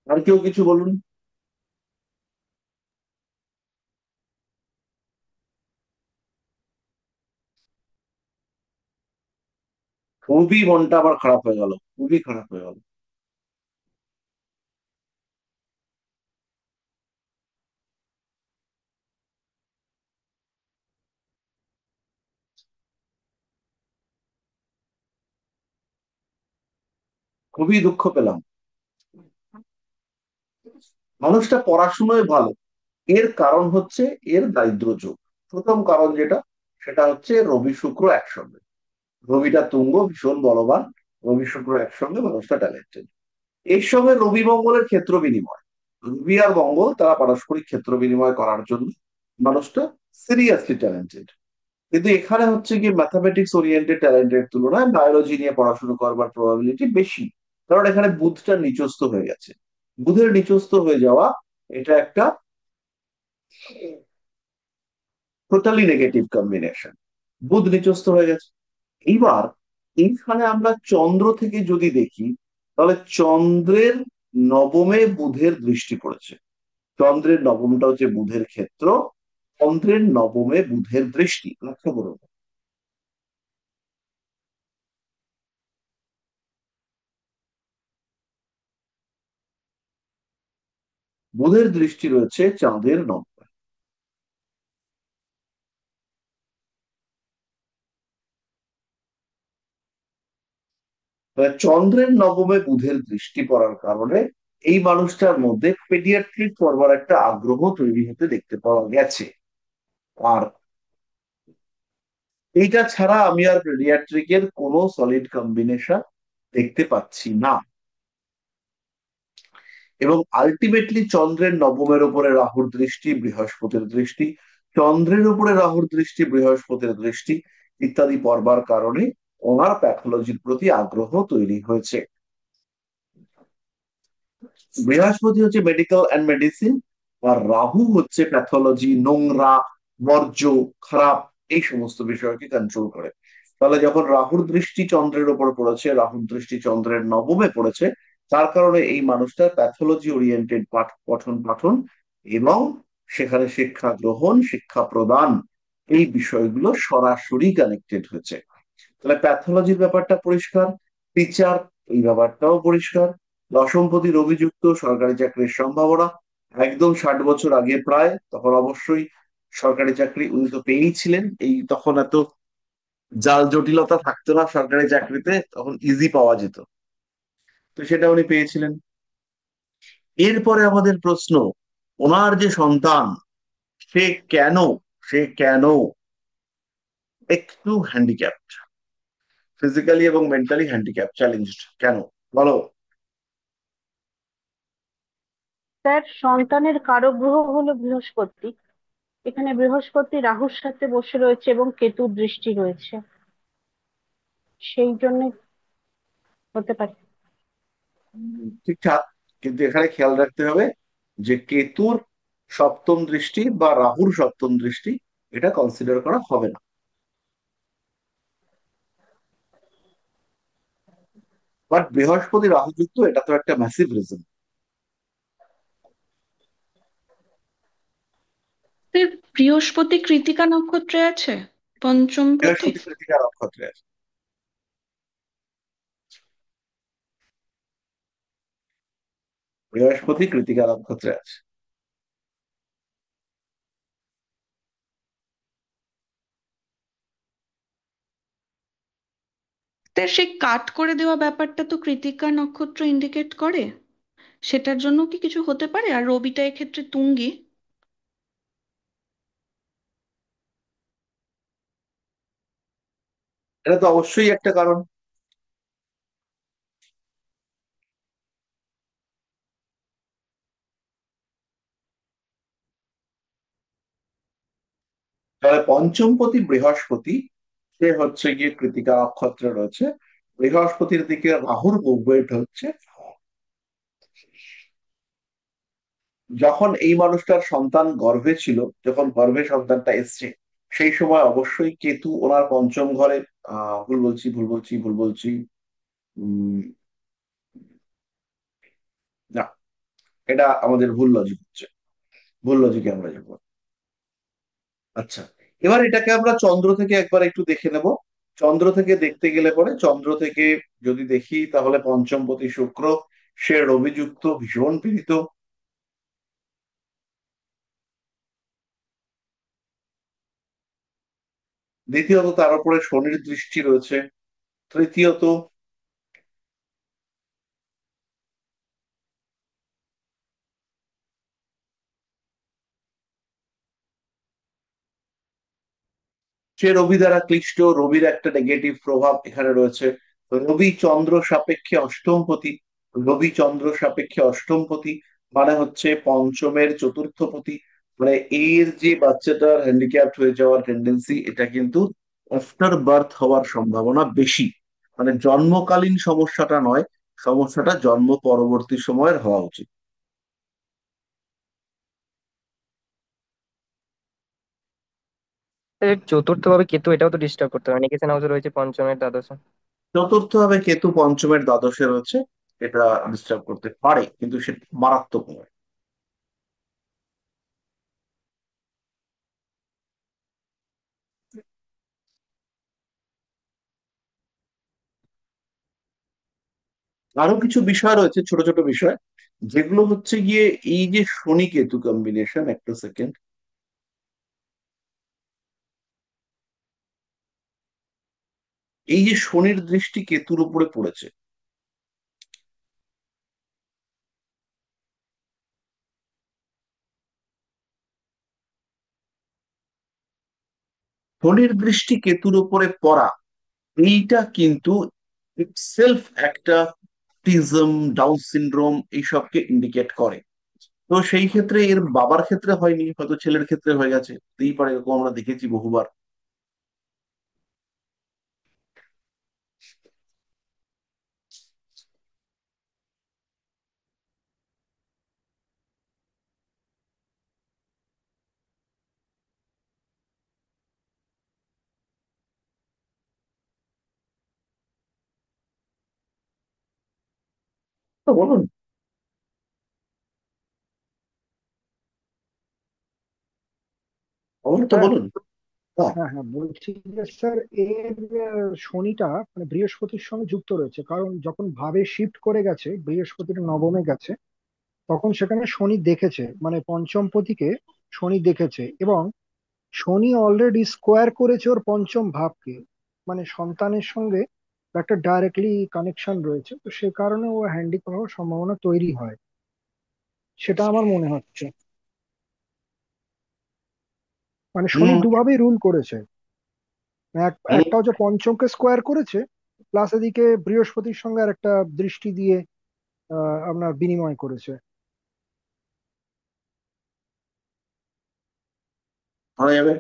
আর কেউ কিছু বলুন। খুবই মনটা আবার খারাপ হয়ে গেল, খুবই খারাপ হয়ে গেল। খুবই দুঃখ পেলাম। মানুষটা পড়াশুনোয় ভালো, এর কারণ হচ্ছে এর দারিদ্র যোগ। প্রথম কারণ যেটা, সেটা হচ্ছে রবি শুক্র একসঙ্গে। রবিটা তুঙ্গ, ভীষণ বলবান। রবি শুক্র একসঙ্গে, মানুষটা ট্যালেন্টেড। এর সঙ্গে রবি মঙ্গলের ক্ষেত্র বিনিময়। রবি আর মঙ্গল তারা পারস্পরিক ক্ষেত্র বিনিময় করার জন্য মানুষটা সিরিয়াসলি ট্যালেন্টেড। কিন্তু এখানে হচ্ছে কি, ম্যাথামেটিক্স ওরিয়েন্টেড ট্যালেন্টের তুলনায় বায়োলজি নিয়ে পড়াশোনা করবার প্রবাবিলিটি বেশি। কারণ এখানে বুধটা নিচস্থ হয়ে গেছে। বুধের নিচস্থ হয়ে যাওয়া, এটা একটা টোটালি নেগেটিভ কম্বিনেশন। বুধ নিচস্থ হয়ে গেছে। এইবার এইখানে আমরা চন্দ্র থেকে যদি দেখি, তাহলে চন্দ্রের নবমে বুধের দৃষ্টি পড়েছে। চন্দ্রের নবমটা হচ্ছে বুধের ক্ষেত্র। চন্দ্রের নবমে বুধের দৃষ্টি, লক্ষ্য করুন। বুধের দৃষ্টি রয়েছে চাঁদের নবমে। চন্দ্রের নবমে বুধের দৃষ্টি পড়ার কারণে এই মানুষটার মধ্যে পেডিয়াট্রিক পড়বার একটা আগ্রহ তৈরি হতে দেখতে পাওয়া গেছে। আর এইটা ছাড়া আমি আর পেডিয়াট্রিকের কোনো সলিড কম্বিনেশন দেখতে পাচ্ছি না। এবং আলটিমেটলি চন্দ্রের নবমের উপরে রাহুর দৃষ্টি, বৃহস্পতির দৃষ্টি, চন্দ্রের উপরে রাহুর দৃষ্টি, বৃহস্পতির দৃষ্টি ইত্যাদি পড়বার কারণে ওনার প্যাথোলজির প্রতি আগ্রহ তৈরি হয়েছে। বৃহস্পতি হচ্ছে মেডিকেল অ্যান্ড মেডিসিন, আর রাহু হচ্ছে প্যাথোলজি, নোংরা, বর্জ্য, খারাপ, এই সমস্ত বিষয়কে কন্ট্রোল করে। তাহলে যখন রাহুর দৃষ্টি চন্দ্রের উপর পড়েছে, রাহুর দৃষ্টি চন্দ্রের নবমে পড়েছে, তার কারণে এই মানুষটার প্যাথোলজি ওরিয়েন্টেড পঠন পাঠন এবং সেখানে শিক্ষা গ্রহণ, শিক্ষা প্রদান, এই বিষয়গুলো সরাসরি কানেক্টেড হয়েছে। তাহলে প্যাথোলজির ব্যাপারটা পরিষ্কার। টিচার, এই ব্যাপারটাও পরিষ্কার। দশমপতির অভিযুক্ত, সরকারি চাকরির সম্ভাবনা একদম 60 বছর আগে প্রায়, তখন অবশ্যই সরকারি চাকরি উনি তো পেয়েই ছিলেন। এই তখন এত জাল জটিলতা থাকতো না সরকারি চাকরিতে, তখন ইজি পাওয়া যেত, তো সেটা উনি পেয়েছিলেন। এরপরে আমাদের প্রশ্ন, ওনার যে সন্তান, সে কেন সে কেন একটু হ্যান্ডিক্যাপড, ফিজিক্যালি এবং মেন্টালি হ্যান্ডিক্যাপ, চ্যালেঞ্জড কেন, বলো। তার সন্তানের কারক গ্রহ হলো বৃহস্পতি। এখানে বৃহস্পতি রাহুর সাথে বসে রয়েছে এবং কেতুর দৃষ্টি রয়েছে, সেই জন্য হতে পারে। ঠিকঠাক, কিন্তু এখানে খেয়াল রাখতে হবে যে কেতুর সপ্তম দৃষ্টি বা রাহুর সপ্তম দৃষ্টি, এটা কনসিডার করা হবে না। বাট বৃহস্পতি রাহু যুক্ত, এটা তো একটা ম্যাসিভ রিজন। স্যার, বৃহস্পতি কৃতিকা নক্ষত্রে আছে, পঞ্চম পথে। বৃহস্পতি কৃতিকা নক্ষত্রে আছে। বৃহস্পতি কৃতিকা নক্ষত্রে আছে। স্যার, সেই কাট করে দেওয়া ব্যাপারটা তো কৃতিকা নক্ষত্র ইন্ডিকেট করে, সেটার জন্য কি কিছু হতে পারে? আর রবিটা এক্ষেত্রে তুঙ্গি। এটা তো অবশ্যই একটা কারণ। তাহলে পঞ্চমপতি বৃহস্পতি, সে হচ্ছে গিয়ে কৃতিকা নক্ষত্রে রয়েছে। বৃহস্পতির দিকে রাহুর মুভমেন্ট হচ্ছে, যখন এই মানুষটার সন্তান গর্ভে ছিল, যখন গর্ভে সন্তানটা এসছে, সেই সময় অবশ্যই কেতু ওনার পঞ্চম ঘরে, ভুল বলছি। উম, না, এটা আমাদের ভুল লজিক হচ্ছে, ভুল লজিকে আমরা যাবো। আচ্ছা, এবার এটাকে আমরা চন্দ্র থেকে একবার একটু দেখে নেব। চন্দ্র থেকে দেখতে গেলে পরে, চন্দ্র থেকে যদি দেখি তাহলে পঞ্চমপতি শুক্র, সে রবিযুক্ত, ভীষণ পীড়িত। দ্বিতীয়ত তার উপরে শনির দৃষ্টি রয়েছে। তৃতীয়ত সে রবি দ্বারা ক্লিষ্ট, রবির একটা নেগেটিভ প্রভাব এখানে রয়েছে। রবি চন্দ্র সাপেক্ষে অষ্টমপতি, রবি চন্দ্র সাপেক্ষে অষ্টমপতি মানে হচ্ছে পঞ্চমের চতুর্থপতি। মানে এর যে বাচ্চাটার হ্যান্ডিক্যাপ্ট হয়ে যাওয়ার টেন্ডেন্সি, এটা কিন্তু আফটার বার্থ হওয়ার সম্ভাবনা বেশি। মানে জন্মকালীন সমস্যাটা নয়, সমস্যাটা জন্ম পরবর্তী সময়ের হওয়া উচিত। চতুর্থ ভাবে কেতু, এটাও তো ডিস্টার্ব করতে হবে, নিকেশন হাউসে রয়েছে পঞ্চমের দ্বাদশে। চতুর্থ ভাবে কেতু পঞ্চমের দ্বাদশে রয়েছে, এটা ডিস্টার্ব করতে পারে কিন্তু সেটা মারাত্মক নয়। আরো কিছু বিষয় রয়েছে, ছোট ছোট বিষয়, যেগুলো হচ্ছে গিয়ে এই যে শনি কেতু কম্বিনেশন, একটা সেকেন্ড, এই যে শনির দৃষ্টি কেতুর উপরে পড়েছে, শনির দৃষ্টি কেতুর উপরে পড়া, এইটা কিন্তু ইটসেলফ একটা টিজম, ডাউন সিনড্রোম এইসবকে ইন্ডিকেট করে। তো সেই ক্ষেত্রে এর বাবার ক্ষেত্রে হয়নি, হয়তো ছেলের ক্ষেত্রে হয়ে গেছে, হতেই পারে, এরকম আমরা দেখেছি বহুবার। তো বলুন, আমার তো স্যার, বলুন। হ্যাঁ। হ্যাঁ হ্যাঁ বলছি যে স্যার, এর শনিটা মানে বৃহস্পতির সঙ্গে যুক্ত রয়েছে, কারণ যখন ভাবে শিফট করে গেছে, বৃহস্পতির নবমে গেছে, তখন সেখানে শনি দেখেছে, মানে পঞ্চমপতিকে শনি দেখেছে, এবং শনি অলরেডি স্কোয়ার করেছে ওর পঞ্চম ভাবকে, মানে সন্তানের সঙ্গে একটা ডাইরেক্টলি কানেকশন রয়েছে, তো সে কারণে ও হ্যান্ডিক্যাপ হওয়ার সম্ভাবনা তৈরি হয়, সেটা আমার মনে হচ্ছে। মানে শনি হুম। দুভাবেই রুল করেছে, হুম। একটা হচ্ছে পঞ্চমকে স্কোয়ার করেছে, প্লাস এদিকে বৃহস্পতির সঙ্গে আর একটা দৃষ্টি দিয়ে আপনার বিনিময় করেছে। ধরা যাবে।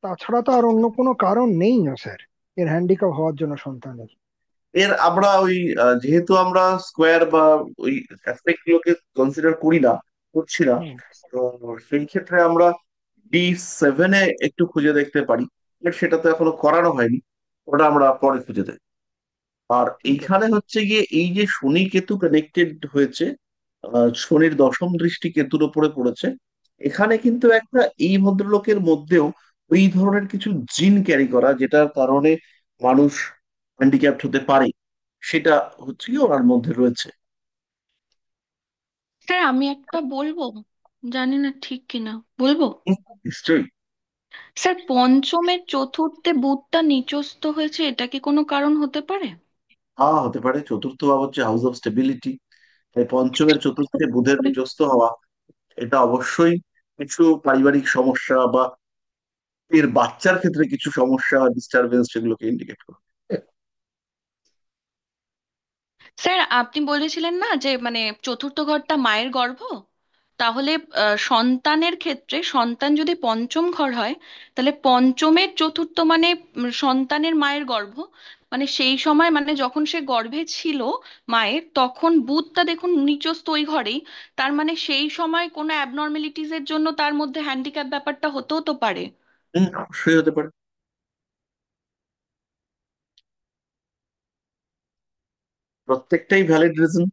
তাছাড়া তো আর অন্য কোনো কারণ নেই না স্যার এর হ্যান্ডিক্যাপ হওয়ার জন্য সন্তানের। এর আমরা ওই যেহেতু আমরা স্কোয়ার বা ওই অ্যাসপেক্ট গুলোকে কনসিডার করি না, করছি না, হুম। তো সেই ক্ষেত্রে আমরা D7-এ একটু খুঁজে দেখতে পারি, বাট সেটা তো এখনো করানো হয়নি, ওটা আমরা পরে খুঁজে দেখি। আর ঠিক আছে এইখানে স্যার। হচ্ছে গিয়ে এই যে শনি কেতু কানেক্টেড হয়েছে, শনির দশম দৃষ্টি কেতুর উপরে পড়েছে, এখানে কিন্তু একটা এই ভদ্রলোকের মধ্যেও ওই ধরনের কিছু জিন ক্যারি করা, যেটার কারণে মানুষ হ্যান্ডিক্যাপ্ট হতে পারে, সেটা হচ্ছে কি ওনার মধ্যে রয়েছে। স্যার আমি একটা বলবো, জানি না ঠিক কিনা, বলবো? নিশ্চয়ই। স্যার পঞ্চমের চতুর্থে বুধটা নিচস্থ হয়েছে, এটা কি কোনো কারণ হতে পারে? হ্যাঁ, হতে পারে। চতুর্থ ভাব হচ্ছে হাউস অফ স্টেবিলিটি, তাই পঞ্চমের চতুর্থে বুধের নিচস্থ হওয়া, এটা অবশ্যই কিছু পারিবারিক সমস্যা বা এর বাচ্চার ক্ষেত্রে কিছু সমস্যা, ডিস্টারবেন্স, সেগুলোকে ইন্ডিকেট করে। স্যার আপনি বলেছিলেন না যে মানে চতুর্থ ঘরটা মায়ের গর্ভ, তাহলে সন্তানের ক্ষেত্রে সন্তান যদি পঞ্চম ঘর হয়, তাহলে পঞ্চমের চতুর্থ মানে সন্তানের মায়ের গর্ভ, মানে সেই সময় মানে যখন সে গর্ভে ছিল মায়ের, তখন বুধটা দেখুন নিচস্থ ওই ঘরেই। তার মানে সেই সময় কোনো অ্যাবনর্মালিটিস এর জন্য তার মধ্যে হ্যান্ডিক্যাপ ব্যাপারটা হতেও তো পারে। অবশ্যই হতে পারে। প্রত্যেকটাই ভ্যালিড রিজন।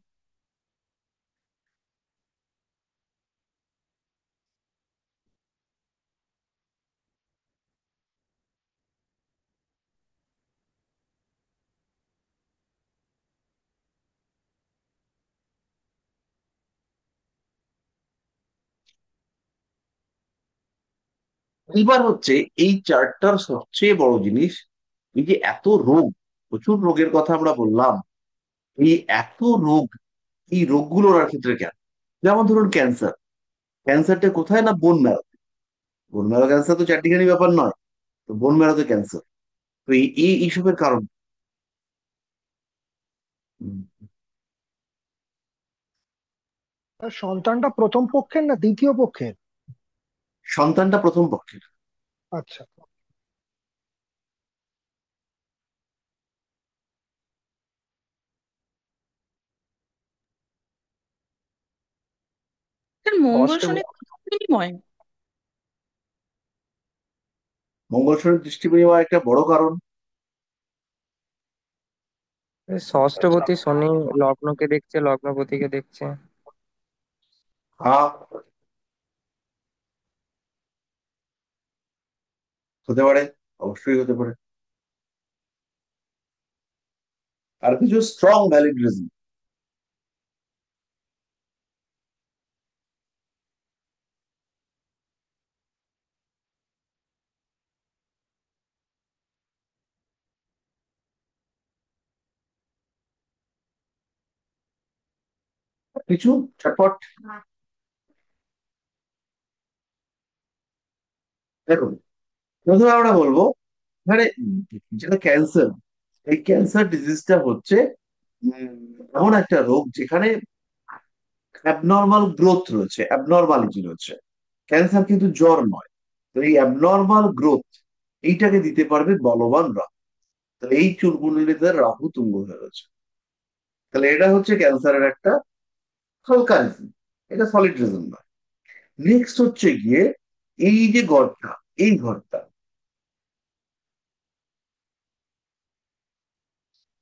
এইবার হচ্ছে এই চার্টটার সবচেয়ে বড় জিনিস, এই যে এত রোগ, প্রচুর রোগের কথা আমরা বললাম, এই এত রোগ, এই রোগগুলো ওনার ক্ষেত্রে কেন? যেমন ধরুন ক্যান্সার, ক্যান্সারটা কোথায় না bone marrow. Bone marrow cancer তো চারটিখানি ব্যাপার নয়, তো বোন ম্যারোতে ক্যান্সার। তো এইসবের কারণ। হুম, আর সন্তানটা প্রথম পক্ষের না দ্বিতীয় পক্ষের? সন্তানটা প্রথম পক্ষের। আচ্ছা। তার মঙ্গল ষষ্ঠ শনি বিনিময়। মঙ্গল শনির দৃষ্টি বিনিময় একটা বড় কারণ। ষষ্ঠপতি শনি লগ্নকে দেখছে, লগ্নপতিকে দেখছে। হ্যাঁ, হতে পারে, অবশ্যই হতে পারে। আর কিছু স্ট্রং ভ্যালিড রিজন। কিছু চটপট দেখুন, প্রথমে আমরা বলবো মানে যেটা ক্যান্সার, এই ক্যান্সার ডিজিজটা হচ্ছে এমন একটা রোগ যেখানে অ্যাবনর্মাল গ্রোথ রয়েছে, অ্যাবনর্মালিটি রয়েছে। ক্যান্সার কিন্তু জ্বর নয়। তো এই অ্যাবনর্মাল গ্রোথ, এইটাকে দিতে পারবে বলবান রাহু। তাহলে এই চুলকুনিতে রাহু তুঙ্গ হয়ে রয়েছে। তাহলে এটা হচ্ছে ক্যান্সারের একটা হালকা রিজন, এটা সলিড রিজন নয়। নেক্সট হচ্ছে গিয়ে এই যে ঘরটা, এই ঘরটা,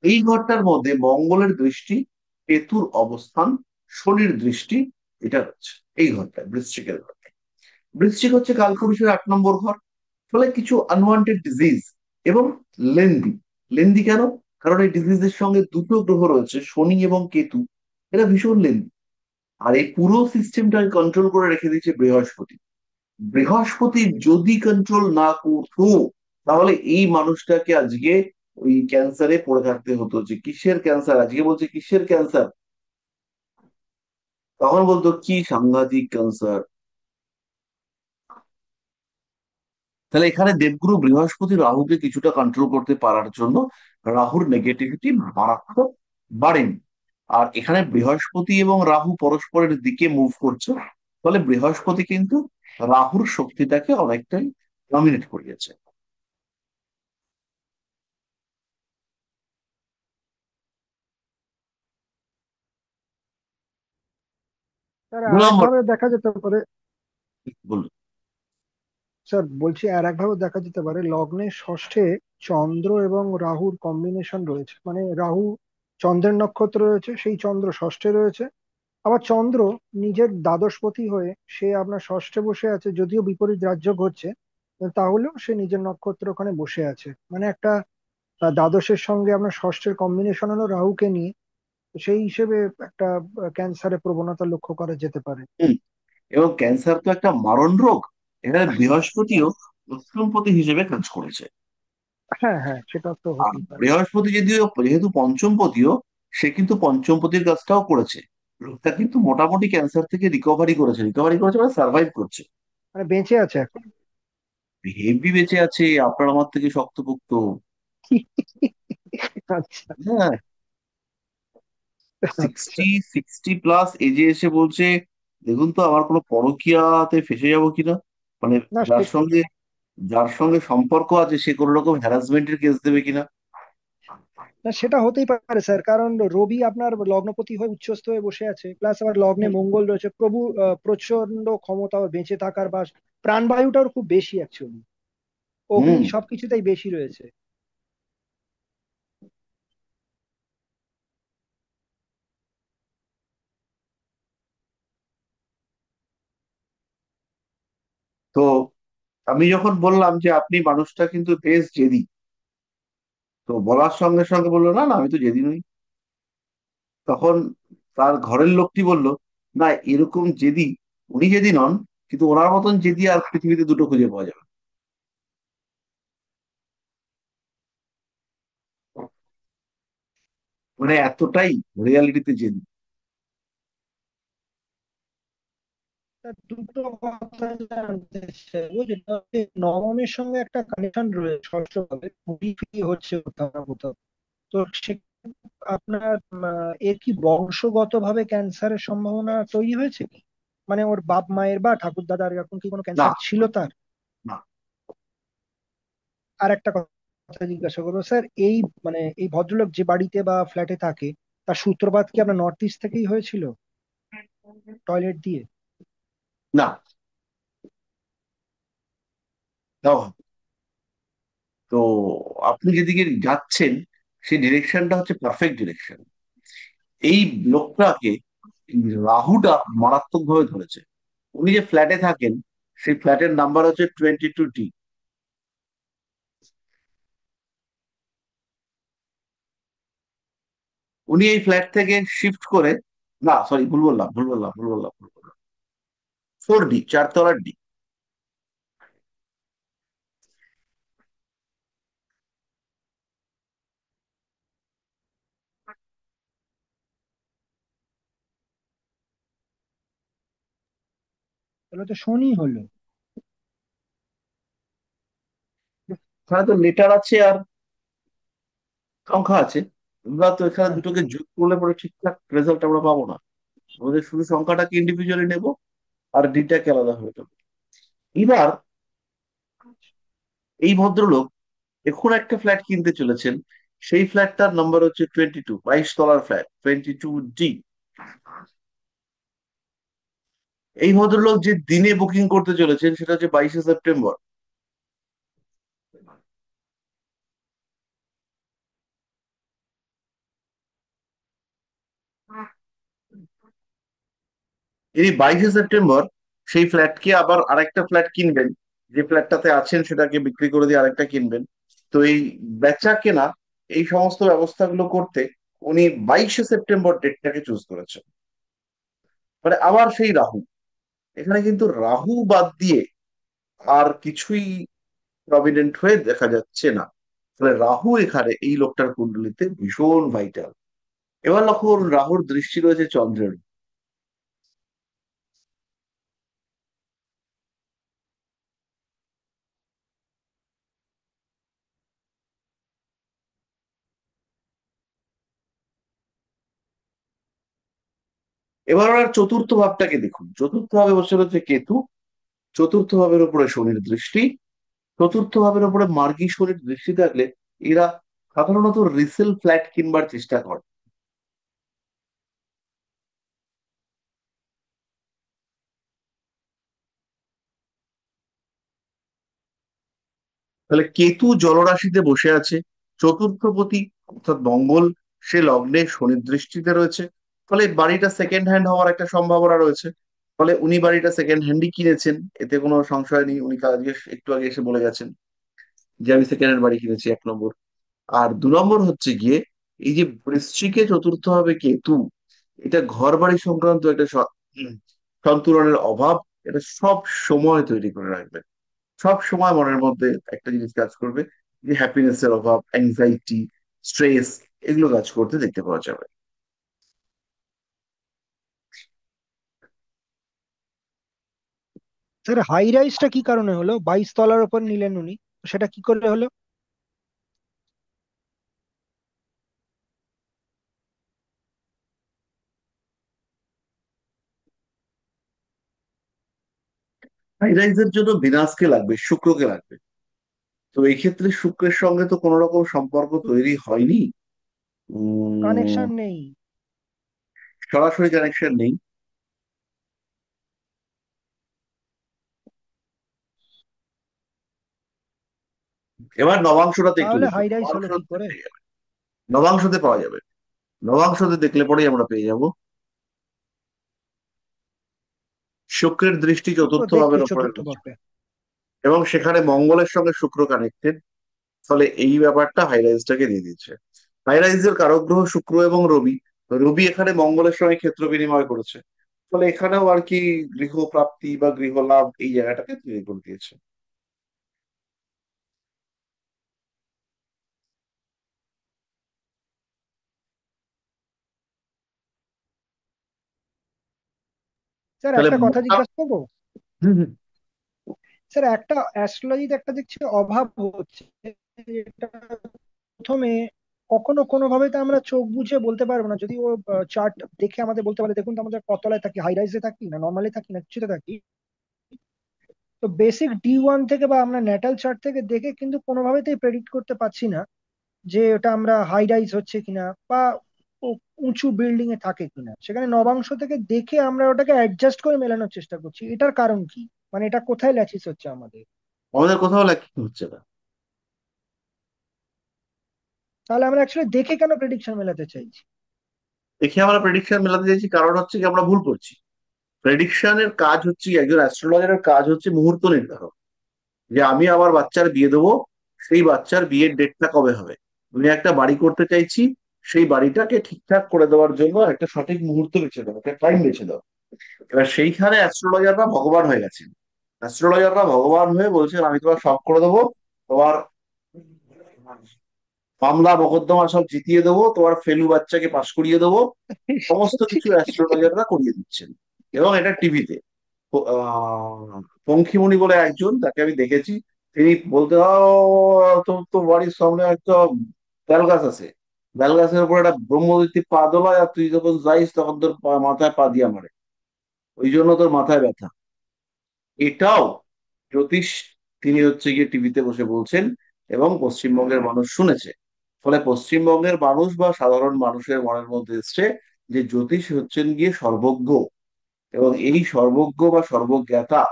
এই ঘরটার মধ্যে মঙ্গলের দৃষ্টি, কেতুর অবস্থান, শনির দৃষ্টি, এটা হচ্ছে এই ঘরটা, বৃশ্চিকের ঘর। বৃশ্চিক হচ্ছে কালপুরুষের 8 নম্বর ঘর। ফলে কিছু আনওয়ান্টেড ডিজিজ এবং লেন্দি। লেন্দি কেন? কারণ এই ডিজিজের সঙ্গে দুটো গ্রহ রয়েছে, শনি এবং কেতু। এরা ভীষণ লেন্দি। আর এই পুরো সিস্টেমটাকে কন্ট্রোল করে রেখে দিয়েছে বৃহস্পতি। বৃহস্পতি যদি কন্ট্রোল না করতো, তাহলে এই মানুষটাকে আজকে ওই ক্যান্সারে পড়ে থাকতে হতো। যে কিসের ক্যান্সার, আজকে বলছে কিসের ক্যান্সার, তখন বলতো কি সাংঘাতিক ক্যান্সার। তাহলে এখানে দেবগুরু বৃহস্পতি রাহুকে কিছুটা কন্ট্রোল করতে পারার জন্য রাহুর নেগেটিভিটি মারাত্মক বাড়েনি। আর এখানে বৃহস্পতি এবং রাহু পরস্পরের দিকে মুভ করছে, ফলে বৃহস্পতি কিন্তু রাহুর শক্তিটাকে অনেকটাই ডমিনেট করিয়েছে। স্যার দু আর নম্বর একভাবে দেখা যেতে পারে। বলুন। স্যার বলছি আর একভাবে দেখা যেতে পারে, লগ্নের ষষ্ঠে চন্দ্র এবং রাহুর কম্বিনেশন রয়েছে, মানে রাহু চন্দ্রের নক্ষত্র রয়েছে, সেই চন্দ্র ষষ্ঠে রয়েছে। আবার চন্দ্র নিজের দ্বাদশপতি হয়ে সে আপনার ষষ্ঠে বসে আছে, যদিও বিপরীত রাজ্য ঘটছে, তাহলেও সে নিজের নক্ষত্র ওখানে বসে আছে। মানে একটা দ্বাদশের সঙ্গে আপনার ষষ্ঠের কম্বিনেশন হলো রাহুকে নিয়ে। তো সেই হিসেবে একটা ক্যান্সারের প্রবণতা লক্ষ্য করা যেতে পারে। হুম, এবং ক্যান্সার তো একটা মারণ রোগ। এখানে বৃহস্পতিও অষ্টমপতি হিসেবে কাজ করেছে। হ্যাঁ হ্যাঁ, সেটা তো আর হতেই পারে। বৃহস্পতি যদিও যেহেতু পঞ্চমপতিও, সে কিন্তু পঞ্চমপতির কাজটাও করেছে। লোকটা কিন্তু মোটামুটি ক্যান্সার থেকে রিকভারি করেছে, রিকভারি করেছে মানে সার্ভাইভ করছে। মানে বেঁচে আছে এখন। হেভি বেঁচে আছে, আপনার আমার থেকে শক্তপোক্ত। আচ্ছা হ্যাঁ, আচ্ছা। 60 60 প্লাস এজে এসে বলছে দেখুন তো আমার কোনো পরকীয়াতে ফেসে যাবো কিনা। মানে না যার সঙ্গে যার সঙ্গে সম্পর্ক আছে সে কোনো রকম হ্যারাসমেন্টের কেস দেবে কিনা। না, সেটা হতেই পারে স্যার, কারণ রবি আপনার লগ্নপতি হয়ে উচ্চস্থ হয়ে বসে আছে, প্লাস আবার লগ্নে মঙ্গল রয়েছে, প্রভু প্রচন্ড ক্ষমতা ওর বেঁচে থাকার বা প্রাণবায়ুটাও খুব বেশি অ্যাকচুয়ালি, অগ্নি হুম। সবকিছুতেই বেশি রয়েছে। তো আমি যখন বললাম যে আপনি মানুষটা কিন্তু বেশ জেদি, তো বলার সঙ্গে সঙ্গে বললো, না না আমি তো জেদি নই। তখন তার ঘরের লোকটি বলল, না এরকম জেদি উনি জেদি নন, কিন্তু ওনার মতন জেদি আর পৃথিবীতে দুটো খুঁজে পাওয়া যাবে না। মানে এতটাই রিয়ালিটিতে জেদি। তা দুটো কথা জানতে চাইবো, যেটা হচ্ছে নবমের সঙ্গে একটা কানেকশন রয়েছে ষষ্ঠ ভাবে, ঘুরি ফিরি হচ্ছে কোথাও না কোথাও। তো সে আপনার এর কি বংশগত ভাবে ক্যান্সারের সম্ভাবনা তৈরি হয়েছে কি? মানে ওর বাপ মায়ের বা ঠাকুর দাদার এরকম কি কোনো না ক্যান্সার ছিল তার? না। আর একটা কথা জিজ্ঞাসা করবো স্যার, এই মানে এই ভদ্রলোক যে বাড়িতে বা ফ্ল্যাটে থাকে, তার সূত্রপাত কি আপনার নর্থ ইস্ট থেকেই হয়েছিল, টয়লেট দিয়ে? না, তাও হবে। তো আপনি যেদিকে যাচ্ছেন সেই ডিরেকশনটা হচ্ছে পারফেক্ট ডিরেকশন। এই লোকটাকে এই রাহুটা মারাত্মক ভাবে ধরেছে। উনি যে ফ্ল্যাটে থাকেন সেই ফ্ল্যাটের নাম্বার হচ্ছে 22D। উনি এই ফ্ল্যাট থেকে শিফট করে, না সরি ভুল বললাম 4D, 4 তলার ডি। তাহলে তো শনি হলো। এখানে তো লেটার আছে আর সংখ্যা আছে। আমরা তো এখানে হ্যাঁ। দুটোকে যোগ করলে পরে ঠিকঠাক রেজাল্ট আমরা পাবো না। আমাদের শুধু সংখ্যাটাকে ইন্ডিভিজুয়ালি নেব আর ডিটাকে আলাদা হয়ে যাবে। এবার এই ভদ্রলোক এখন একটা ফ্ল্যাট কিনতে চলেছেন। সেই ফ্ল্যাটটার নাম্বার হচ্ছে 22, 22 তলার ফ্ল্যাট, 22D। এই ভদ্রলোক যে দিনে বুকিং করতে চলেছেন সেটা হচ্ছে 22শে সেপ্টেম্বর। ইনি 22শে সেপ্টেম্বর সেই ফ্ল্যাটকে আবার আরেকটা ফ্ল্যাট কিনবেন। যে ফ্ল্যাটটাতে আছেন সেটাকে বিক্রি করে দিয়ে আরেকটা কিনবেন। তো এই বেচা কেনা, এই সমস্ত ব্যবস্থাগুলো করতে উনি 22শে সেপ্টেম্বর ডেটটাকে চুজ করেছেন। মানে আবার সেই রাহু, এখানে কিন্তু রাহু বাদ দিয়ে আর কিছুই প্রমিনেন্ট হয়ে দেখা যাচ্ছে না। তাহলে রাহু এখানে এই লোকটার কুণ্ডলিতে ভীষণ ভাইটাল। এবার লক্ষ্য করুন, রাহুর দৃষ্টি রয়েছে চন্দ্রের। এবার ওনার চতুর্থ ভাবটাকে দেখুন, চতুর্থ ভাবে বসে রয়েছে কেতু, চতুর্থ ভাবের উপরে শনির দৃষ্টি। চতুর্থ ভাবের উপরে মার্গী শনির দৃষ্টি থাকলে এরা সাধারণত রিসেল ফ্ল্যাট কিনবার চেষ্টা করে। তাহলে কেতু জলরাশিতে বসে আছে, চতুর্থপতি অর্থাৎ মঙ্গল সে লগ্নে শনির দৃষ্টিতে রয়েছে। ফলে বাড়িটা সেকেন্ড হ্যান্ড হওয়ার একটা সম্ভাবনা রয়েছে। ফলে উনি বাড়িটা সেকেন্ড হ্যান্ডই কিনেছেন, এতে কোনো সংশয় নেই। উনি আজকে একটু আগে এসে বলে গেছেন যে আমি সেকেন্ড হ্যান্ড বাড়ি কিনেছি, 1 নম্বর। আর 2 নম্বর হচ্ছে গিয়ে এই যে বৃশ্চিকে চতুর্থ হবে কেতু, এটা ঘর বাড়ি সংক্রান্ত একটা সন্তুলনের অভাব। এটা সব সময় তৈরি করে রাখবে। সব সময় মনের মধ্যে একটা জিনিস কাজ করবে, যে হ্যাপিনেস এর অভাব, অ্যাংজাইটি, স্ট্রেস, এগুলো কাজ করতে দেখতে পাওয়া যাবে। স্যার, হাই রাইজটা কি কারণে হলো? 22 তলার উপর নিলেন উনি, তো সেটা কি করে হলো? হাই রাইজের জন্য বিনাশকে লাগবে, শুক্রকে লাগবে। তো এই ক্ষেত্রে শুক্রের সঙ্গে তো কোনো রকম সম্পর্ক তৈরি হয়নি। উম কানেকশন নেই। সরাসরি কানেকশন নেই। এবার নবাংশটাতে একটু তাহলে দেখুন, হাই রাইস হলো কি নবাংশতে করে? পেয়ে যাবে, নবাংশতে পাওয়া যাবে। নবাংশতে দেখলে পরেই আমরা পেয়ে যাব। শুক্রের দৃষ্টি শুক্র চতুর্থ দেখছি ভাবের উপরে চতুর্থ রয়েছে ভাবে। এবং সেখানে মঙ্গলের সঙ্গে শুক্র কানেক্টেড। ফলে এই ব্যাপারটা হাইরাইজটাকে দিয়ে দিচ্ছে। হাইরাইজের কারক গ্রহ শুক্র এবং রবি। রবি এখানে মঙ্গলের সঙ্গে ক্ষেত্র বিনিময় করেছে, ফলে এখানেও আর কি গৃহ প্রাপ্তি বা গৃহ লাভ এই জায়গাটাকে তৈরি করে দিয়েছে। স্যার তাহলে একটা কথা জিজ্ঞাসা করবো? হুম, হুম। স্যার একটা অ্যাস্ট্রোলজিতে একটা দেখছি অভাব হচ্ছে, যেটা প্রথমে কখনো কোনো ভাবে তো আমরা চোখ বুঝে বলতে পারবো না, যদি ও চার্ট দেখে আমাদের বলতে পারে দেখুন তো আমাদের কতলায় থাকি, হাই রাইজে থাকি না নর্মালি থাকি না কিছুতে থাকি, তো বেসিক D1 থেকে বা আমরা ন্যাটাল চার্ট থেকে দেখে কিন্তু কোনোভাবেতেই প্রেডিক্ট করতে পারছি না যে ওটা আমরা হাই রাইজ হচ্ছে কিনা বা উঁচু বিল্ডিং এ থাকে কিনা। সেখানে নবাংশ থেকে দেখে আমরা ওটাকে অ্যাডজাস্ট করে মেলানোর চেষ্টা করছি, এটার কারণ কি? মানে এটা কোথায় ল্যাচিস হচ্ছে আমাদের? আমাদের কোথাও ল্যাকিং হচ্ছে না। তাহলে আমরা অ্যাকচুয়ালি দেখে কেন প্রেডিকশন মেলাতে চাইছি? দেখে আমরা প্রেডিকশন মেলাতে চাইছি, কারণ হচ্ছে কি আমরা ভুল করছি। প্রেডিকশনের কাজ হচ্ছে, একজন অ্যাস্ট্রোলজারের কাজ হচ্ছে মুহূর্ত নির্ধারণ, যে আমি আমার বাচ্চার বিয়ে দেবো, সেই বাচ্চার বিয়ের ডেটটা কবে হবে। আমি একটা বাড়ি করতে চাইছি, সেই বাড়িটাকে ঠিকঠাক করে দেওয়ার জন্য একটা সঠিক মুহূর্ত বেছে দাও, একটা টাইম বেছে দাও। এবার সেইখানে অ্যাস্ট্রোলজাররা ভগবান হয়ে গেছেন। অ্যাস্ট্রোলজাররা ভগবান হয়ে বলছেন আমি তোমার সব করে দেবো, তোমার মামলা মোকদ্দমা সব জিতিয়ে দেবো, তোমার ফেলু বাচ্চাকে পাশ করিয়ে দেবো। সমস্ত সত্যি কিছু কি? অ্যাস্ট্রোলজাররা করিয়ে দিচ্ছেন, এবং এটা টিভিতে। পঙ্খিমণি বলে একজন, তাকে আমি দেখেছি, তিনি বলতে তোর তো বাড়ির সামনে একটা বেল গাছ আছে, বেল গাছের উপর একটা ব্রহ্মদৈত্যী পা দোলায়, আর তুই যখন যাইস তখন তোর মাথায় পা দিয়ে মারে, ওই জন্য তোর মাথায় ব্যথা। এটাও জ্যোতিষ, তিনি হচ্ছে গিয়ে টিভিতে বসে বলছেন, এবং পশ্চিমবঙ্গের মানুষ শুনেছে। ফলে পশ্চিমবঙ্গের মানুষ বা সাধারণ মানুষের মনের মধ্যে এসছে যে জ্যোতিষ হচ্ছেন গিয়ে সর্বজ্ঞ, এবং এই সর্বজ্ঞ বা সর্বজ্ঞাতা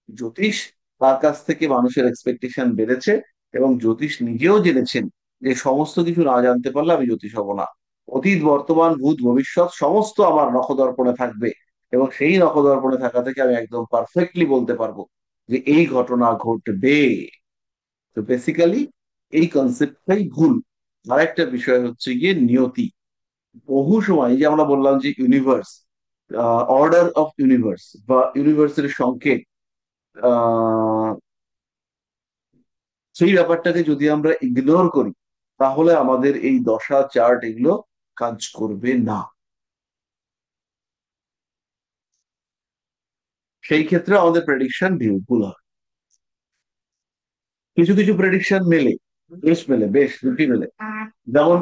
জ্যোতিষ, তার কাছ থেকে মানুষের এক্সপেকটেশন বেড়েছে। এবং জ্যোতিষ নিজেও জেনেছেন যে সমস্ত কিছু না জানতে পারলে আমি জ্যোতিষ হব না। অতীত বর্তমান ভূত ভবিষ্যৎ সমস্ত আমার নখদর্পণে থাকবে, এবং সেই নখদর্পণে থাকা থেকে আমি একদম পারফেক্টলি বলতে পারবো যে এই ঘটনা ঘটবে। তো বেসিক্যালি এই কনসেপ্টটাই ভুল। আরেকটা বিষয় হচ্ছে গিয়ে নিয়তি। বহু সময় এই যে আমরা বললাম যে ইউনিভার্স, অর্ডার অফ ইউনিভার্স বা ইউনিভার্সের সংকেত, আহ, সেই ব্যাপারটাকে যদি আমরা ইগনোর করি, তাহলে আমাদের এই দশা চার্ট এগুলো কাজ করবে না। সেই ক্ষেত্রে আমাদের প্রেডিকশন ভুল হয়। কিছু কিছু প্রেডিকশন মেলে, বেশ মেলে, বেশ দুটি মেলে। যেমন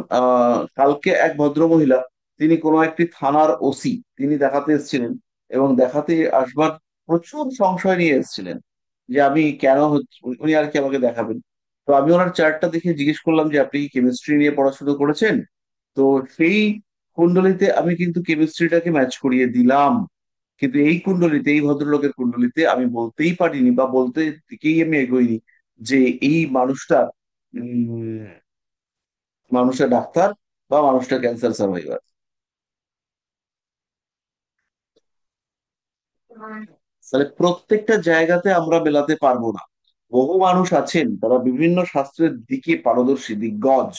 কালকে এক ভদ্রমহিলা, তিনি কোনো একটি থানার ওসি, তিনি দেখাতে এসেছিলেন, এবং দেখাতে আসবার প্রচুর সংশয় নিয়ে এসেছিলেন যে আমি কেন হচ্ছে, উনি আর কি আমাকে দেখাবেন। তো আমি ওনার চার্টটা দেখে জিজ্ঞেস করলাম যে আপনি কি কেমিস্ট্রি নিয়ে পড়াশোনা করেছেন। তো সেই কুণ্ডলিতে আমি কিন্তু কেমিস্ট্রিটাকে ম্যাচ করিয়ে দিলাম, কিন্তু এই কুণ্ডলিতে, এই ভদ্রলোকের কুণ্ডলিতে আমি বলতেই পারিনি বা বলতে দিকেই আমি এগোইনি যে এই মানুষটা উম মানুষটা ডাক্তার বা মানুষটা ক্যান্সার সার্ভাইভার। তাহলে প্রত্যেকটা জায়গাতে আমরা মেলাতে পারবো না। বহু মানুষ আছেন তারা বিভিন্ন শাস্ত্রের দিকে পারদর্শী, দিগ্গজ,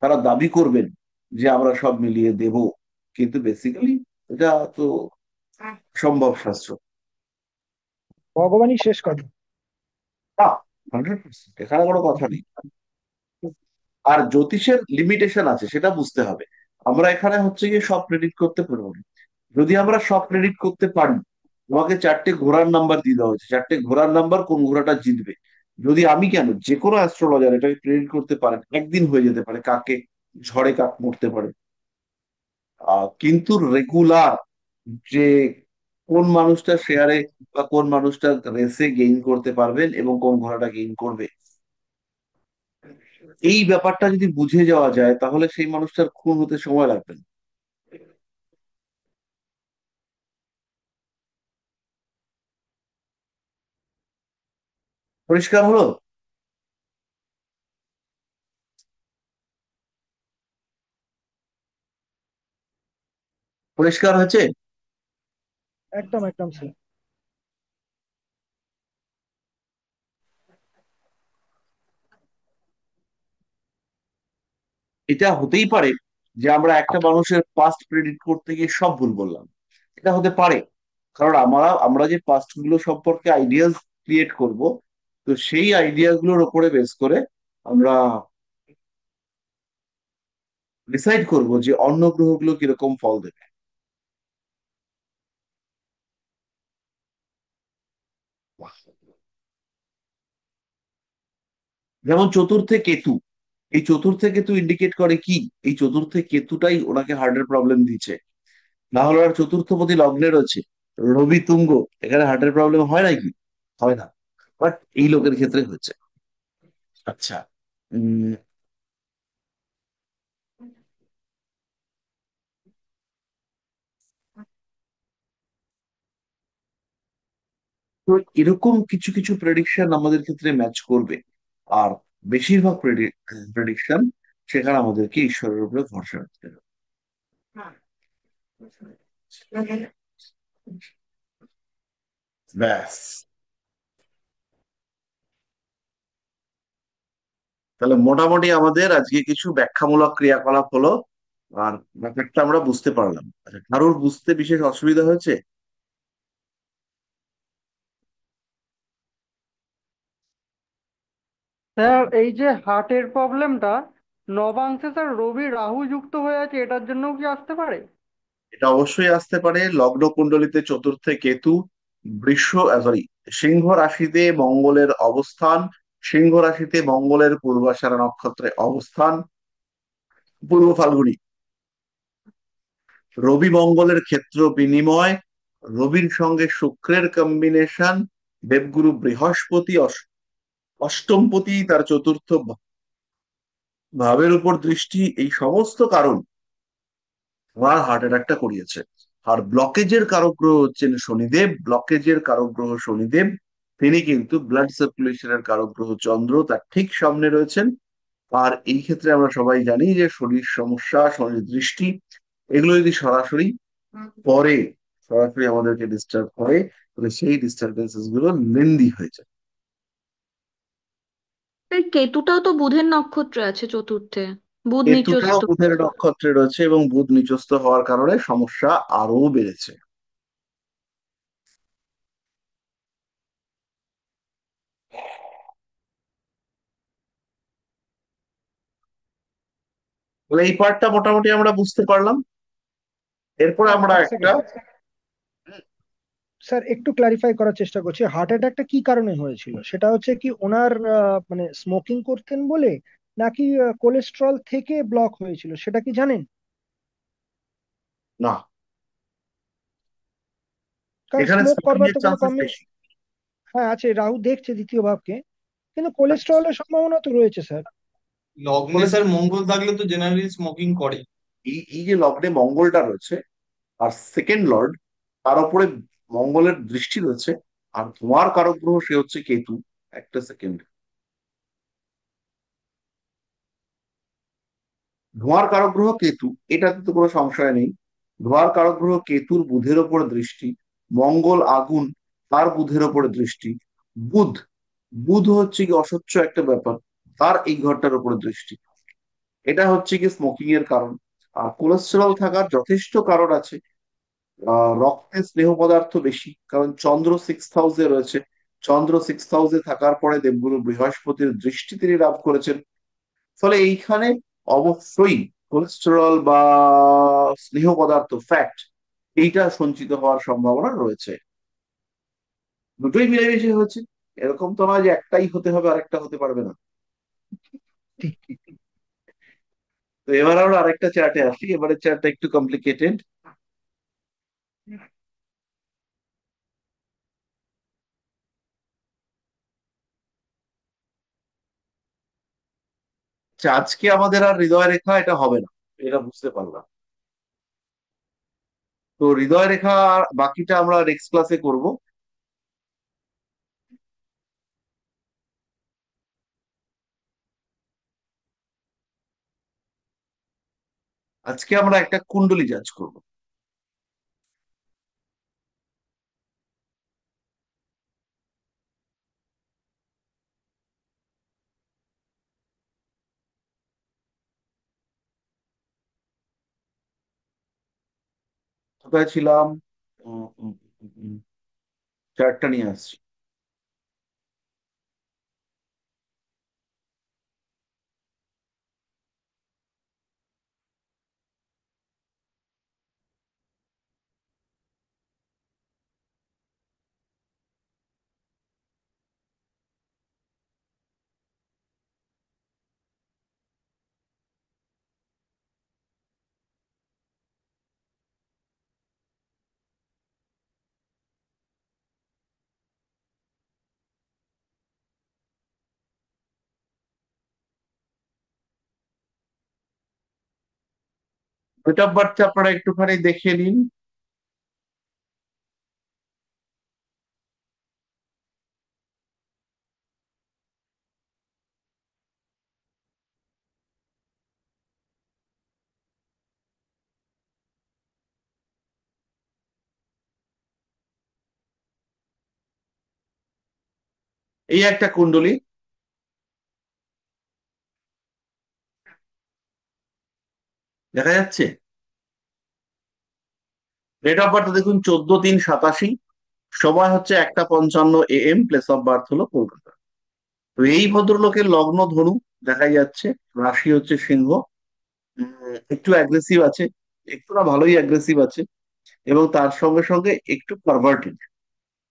তারা দাবি করবেন যে আমরা সব মিলিয়ে দেব, কিন্তু বেসিক্যালি এটা তো সম্ভব শাস্ত্র ভগবানই শেষ কথা। না। 100% এখানে কোনো কথা নেই। আর জ্যোতিষের লিমিটেশন আছে, সেটা বুঝতে হবে। আমরা এখানে হচ্ছে গিয়ে সব প্রেডিক্ট করতে পারবো না। যদি আমরা সব প্রেডিক্ট করতে পারি, তোমাকে চারটে ঘোড়ার নাম্বার দিয়ে দেওয়া হয়েছে, চারটে ঘোড়ার নাম্বার, কোন ঘোড়াটা জিতবে। যদি আমি, কেন যে কোনো অ্যাস্ট্রোলজার এটাকে প্রেডিক্ট করতে পারেন, একদিন হয়ে যেতে পারে কাকে ঝড়ে কাক মরতে পারে। কিন্তু রেগুলার যে কোন মানুষটা শেয়ারে বা কোন মানুষটা রেসে গেইন করতে পারবেন এবং কোন ঘোড়াটা গেইন করবে, এই ব্যাপারটা যদি বুঝে যাওয়া যায় তাহলে সেই মানুষটার খুন হতে সময় লাগবে না। পরিষ্কার হলো? পরিষ্কার হয়েছে? একদম একদম স্যার। এটা হতেই পারে যে আমরা একটা মানুষের পাস্ট প্রেডিক্ট করতে গিয়ে সব ভুল বললাম। এটা হতে পারে, কারণ আমরা আমরা যে পাস্ট গুলো সম্পর্কে আইডিয়াস ক্রিয়েট করব, তো সেই আইডিয়া গুলোর উপরে বেস করে আমরা ডিসাইড করব যে অন্য গ্রহগুলো কিরকম ফল দেবে। যেমন চতুর্থে কেতু, এই চতুর্থে কেতু ইন্ডিকেট করে কি? এই চতুর্থে কেতুটাই ওনাকে হার্টের প্রবলেম দিচ্ছে। না হলে আর চতুর্থপতি লগ্নে রয়েছে রবি তুঙ্গ, এখানে হার্টের প্রবলেম হয় নাকি? হয় না। বাট এই লোকের ক্ষেত্রে হচ্ছে। আচ্ছা, উম তো এরকম কিছু কিছু প্রেডিকশন আমাদের ক্ষেত্রে ম্যাচ করবে। আর বেশিরভাগ প্রেডিকশন সেখানে আমাদেরকে ঈশ্বরের উপরে ভরসা রাখতে হবে। ব্যাস, তাহলে মোটামুটি আমাদের আজকে কিছু ব্যাখ্যামূলক ক্রিয়াকলাপ হলো, আর ব্যাপারটা আমরা বুঝতে পারলাম। আচ্ছা, কারোর বুঝতে বিশেষ অসুবিধা হয়েছে? স্যার এই যে হার্টের প্রবলেমটা, নবাংশে স্যার রবি রাহু যুক্ত হয়ে আছে, এটার জন্যও কি আসতে পারে? এটা অবশ্যই আসতে পারে। লগ্ন কুণ্ডলিতে চতুর্থে কেতু, বৃষ সরি, সিংহ রাশিতে মঙ্গলের অবস্থান, সিংহ রাশিতে মঙ্গলের পূর্বাষাঢ়া নক্ষত্রে অবস্থান, পূর্ব ফাল্গুনী, রবি মঙ্গলের ক্ষেত্র বিনিময়, রবির সঙ্গে শুক্রের কম্বিনেশন, দেবগুরু বৃহস্পতি অষ্টমপতি তার চতুর্থ ভাবের উপর দৃষ্টি, এই সমস্ত কারণ ওনার হার্ট অ্যাটাকটা করিয়েছে। আর ব্লকেজের কারক গ্রহ হচ্ছেন শনিদেব, ব্লকেজের কারক গ্রহ শনিদেব। তিনি কিন্তু ব্লাড সার্কুলেশনের কারক গ্রহ চন্দ্র তার ঠিক সামনে রয়েছেন। আর এই ক্ষেত্রে আমরা সবাই জানি যে শরীর সমস্যা, শরীর দৃষ্টি, এগুলো যদি সরাসরি পরে সরাসরি আমাদেরকে ডিস্টার্ব করে, তাহলে সেই ডিস্টারবেন্সেস গুলো লেন্দি হয়ে যায়। এই কেতুটাও তো বুধের নক্ষত্রে আছে চতুর্থে, বুধ কেতুটাও নিচস্থ। বুধের নক্ষত্রে রয়েছে এবং বুধ নিচস্থ হওয়ার কারণে সমস্যা আরো বেড়েছে। তাহলে এই পার্টটা মোটামুটি আমরা বুঝতে পারলাম। এরপর স্যার আমরা এক একটা সেকেন্ড স্যার, একটু ক্লারিফাই করার চেষ্টা করছি, হার্ট অ্যাটাকটা কি কারণে হয়েছিল? সেটা হচ্ছে কি ওনার মানে স্মোকিং করতেন বলে, নাকি কোলেস্টেরল থেকে ব্লক হয়েছিল, সেটা কি জানেন? না, কারণ এখানে স্মোক স্মোকিং করবার এর তো কোনো চান্সেস কমে। বেশি। হ্যাঁ আছে, রাহু দেখছে দ্বিতীয় ভাবকে, কিন্তু কোলেস্টেরলের সম্ভাবনা তো রয়েছে স্যার। লগ্নে বলে স্যার মঙ্গল থাকলে তো জেনারেলি স্মোকিং করে। এই এই যে লগ্নে মঙ্গলটা রয়েছে আর সেকেন্ড লর্ড, তার উপরে মঙ্গলের দৃষ্টি রয়েছে, আর ধোঁয়ার কারক গ্রহ সে হচ্ছে কেতু। একটা সেকেন্ড, ধোঁয়ার কারক গ্রহ কেতু, এটাতে তো কোনো সংশয় নেই। ধোঁয়ার কারক গ্রহ কেতুর বুধের ওপরে দৃষ্টি, মঙ্গল আগুন, তার বুধের ওপরে দৃষ্টি, বুধ, বুধ হচ্ছে কি অস্বচ্ছ একটা ব্যাপার, তার এই ঘরটার উপরে দৃষ্টি। এটা হচ্ছে কি স্মোকিং এর কারণ। আর কোলেস্টেরল থাকার যথেষ্ট কারণ আছে। রক্তে স্নেহ পদার্থ বেশি, কারণ চন্দ্র সিক্স হাউসে রয়েছে। চন্দ্র সিক্স হাউসে থাকার পরে দেবগুরু বৃহস্পতির দৃষ্টি তিনি লাভ করেছেন। ফলে এইখানে অবশ্যই কোলেস্টেরল বা স্নেহ পদার্থ, ফ্যাট, এইটা সঞ্চিত হওয়ার সম্ভাবনা রয়েছে। দুটোই মিলেমিশে হচ্ছে। এরকম তো নয় যে একটাই হতে হবে আর একটা হতে পারবে না। ঠিক ঠিক। তো এবার আমরা আরেকটা চার্টে আসি, এবারে চার্টটা একটু কমপ্লিকেটেড। আচ্ছা, আজকে আমাদের আর হৃদয় রেখা এটা হবে না, এটা বুঝতে পারলাম। তো হৃদয় রেখা বাকিটা আমরা নেক্সট ক্লাসে করব। আজকে আমরা একটা কুণ্ডলী জাজ করব। কোথায় ছিলাম? উম, উম, উম, চারটা নিয়ে আসছি। ডেট অফ বার্থটা আপনারা একটুখানি দেখে নিন। এই একটা কুণ্ডলী দেখা যাচ্ছে। ডেট অফ বার্থ দেখুন 14/3/87। সময় হচ্ছে 1:55 AM, প্লেস অফ বার্থ হলো কলকাতা। তো এই ভদ্রলোকের লগ্ন ধনু দেখা যাচ্ছে, রাশি হচ্ছে সিংহ। একটু অ্যাগ্রেসিভ আছে, একটু না ভালোই অ্যাগ্রেসিভ আছে, এবং তার সঙ্গে সঙ্গে একটু পারভার্টেড।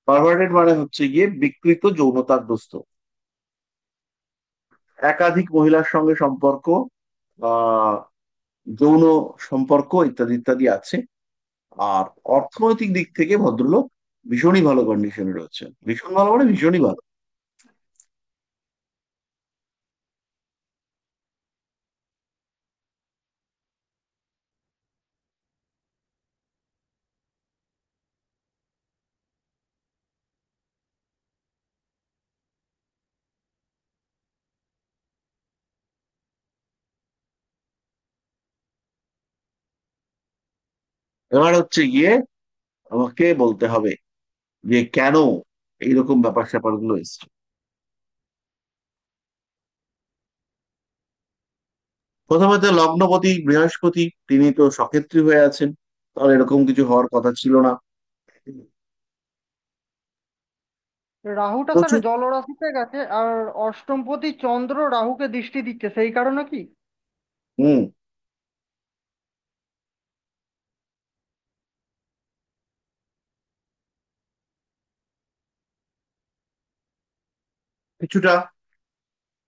পারভার্টেড মানে হচ্ছে গিয়ে বিকৃত যৌনতাগ্রস্ত, একাধিক মহিলার সঙ্গে সম্পর্ক, আহ যৌন সম্পর্ক ইত্যাদি ইত্যাদি আছে। আর অর্থনৈতিক দিক থেকে ভদ্রলোক ভীষণই ভালো কন্ডিশনে রয়েছে, ভীষণ ভালো মানে ভীষণই ভালো। এবার হচ্ছে গিয়ে আমাকে বলতে হবে যে কেন এইরকম ব্যাপার স্যাপার গুলো এসছে। প্রথমত লগ্নপতি বৃহস্পতি, তিনি তো সক্ষেত্রী হয়ে আছেন, তাহলে এরকম কিছু হওয়ার কথা ছিল না। রাহুটা স্যার প্রচুর জলরাশিতে গেছে, আর অষ্টমপতি চন্দ্র রাহুকে দৃষ্টি দিচ্ছে, সেই কারণে কি? হুম কিছুটা।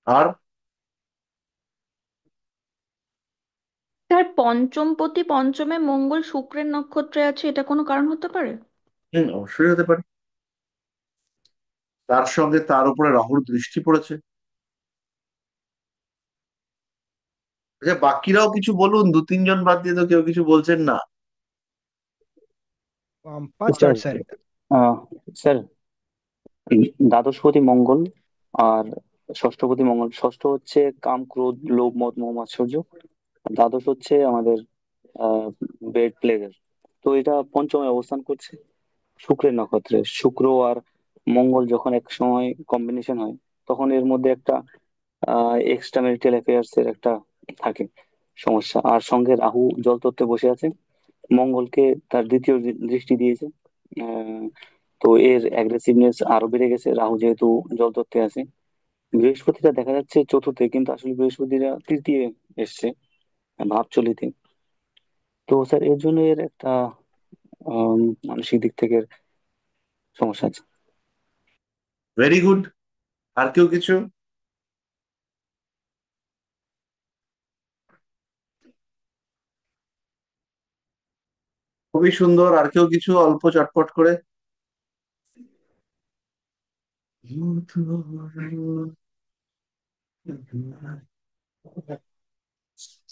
আর স্যার পঞ্চমপতি পঞ্চমে মঙ্গল শুক্রের নক্ষত্রে আছে, এটা কোনো কারণ হতে পারে? অবশ্যই হতে পারে। তার সঙ্গে তার উপরে রাহুর দৃষ্টি পড়েছে। আচ্ছা, বাকিরাও কিছু বলুন, দু তিনজন বাদ দিয়ে তো কেউ কিছু বলছেন না। পাঁচ স্যার স্টার্ট স্যার। আহ, স্যার দ্বাদশপতি মঙ্গল আর ষষ্ঠপতি মঙ্গল। ষষ্ঠ হচ্ছে কাম ক্রোধ লোভ মদ মোহ মাৎসর্য, আর দ্বাদশ হচ্ছে আমাদের বেড প্লেজার। তো এটা পঞ্চমে অবস্থান করছে শুক্রের নক্ষত্রে। শুক্র আর মঙ্গল যখন এক সময় কম্বিনেশন হয়, তখন এর মধ্যে একটা এক্সট্রা ম্যারিটাল অ্যাফেয়ার্স এর একটা থাকে সমস্যা। আর সঙ্গে রাহু জল তত্ত্বে বসে আছে, মঙ্গলকে তার দ্বিতীয় দৃষ্টি দিয়েছে। আহ, তো এর অ্যাগ্রেসিভনেস আরো বেড়ে গেছে, রাহু যেহেতু জল তত্ত্বে আছে। বৃহস্পতিটা দেখা যাচ্ছে চতুর্থে, কিন্তু আসলে বৃহস্পতিটা তৃতীয় এসছে ভাবচলিতে। তো স্যার এর জন্য এর একটা মানসিক দিক থেকে সমস্যা আছে। Very good. আর কেউ কিছু? খুবই সুন্দর। আর কেউ কিছু অল্প চটপট করে?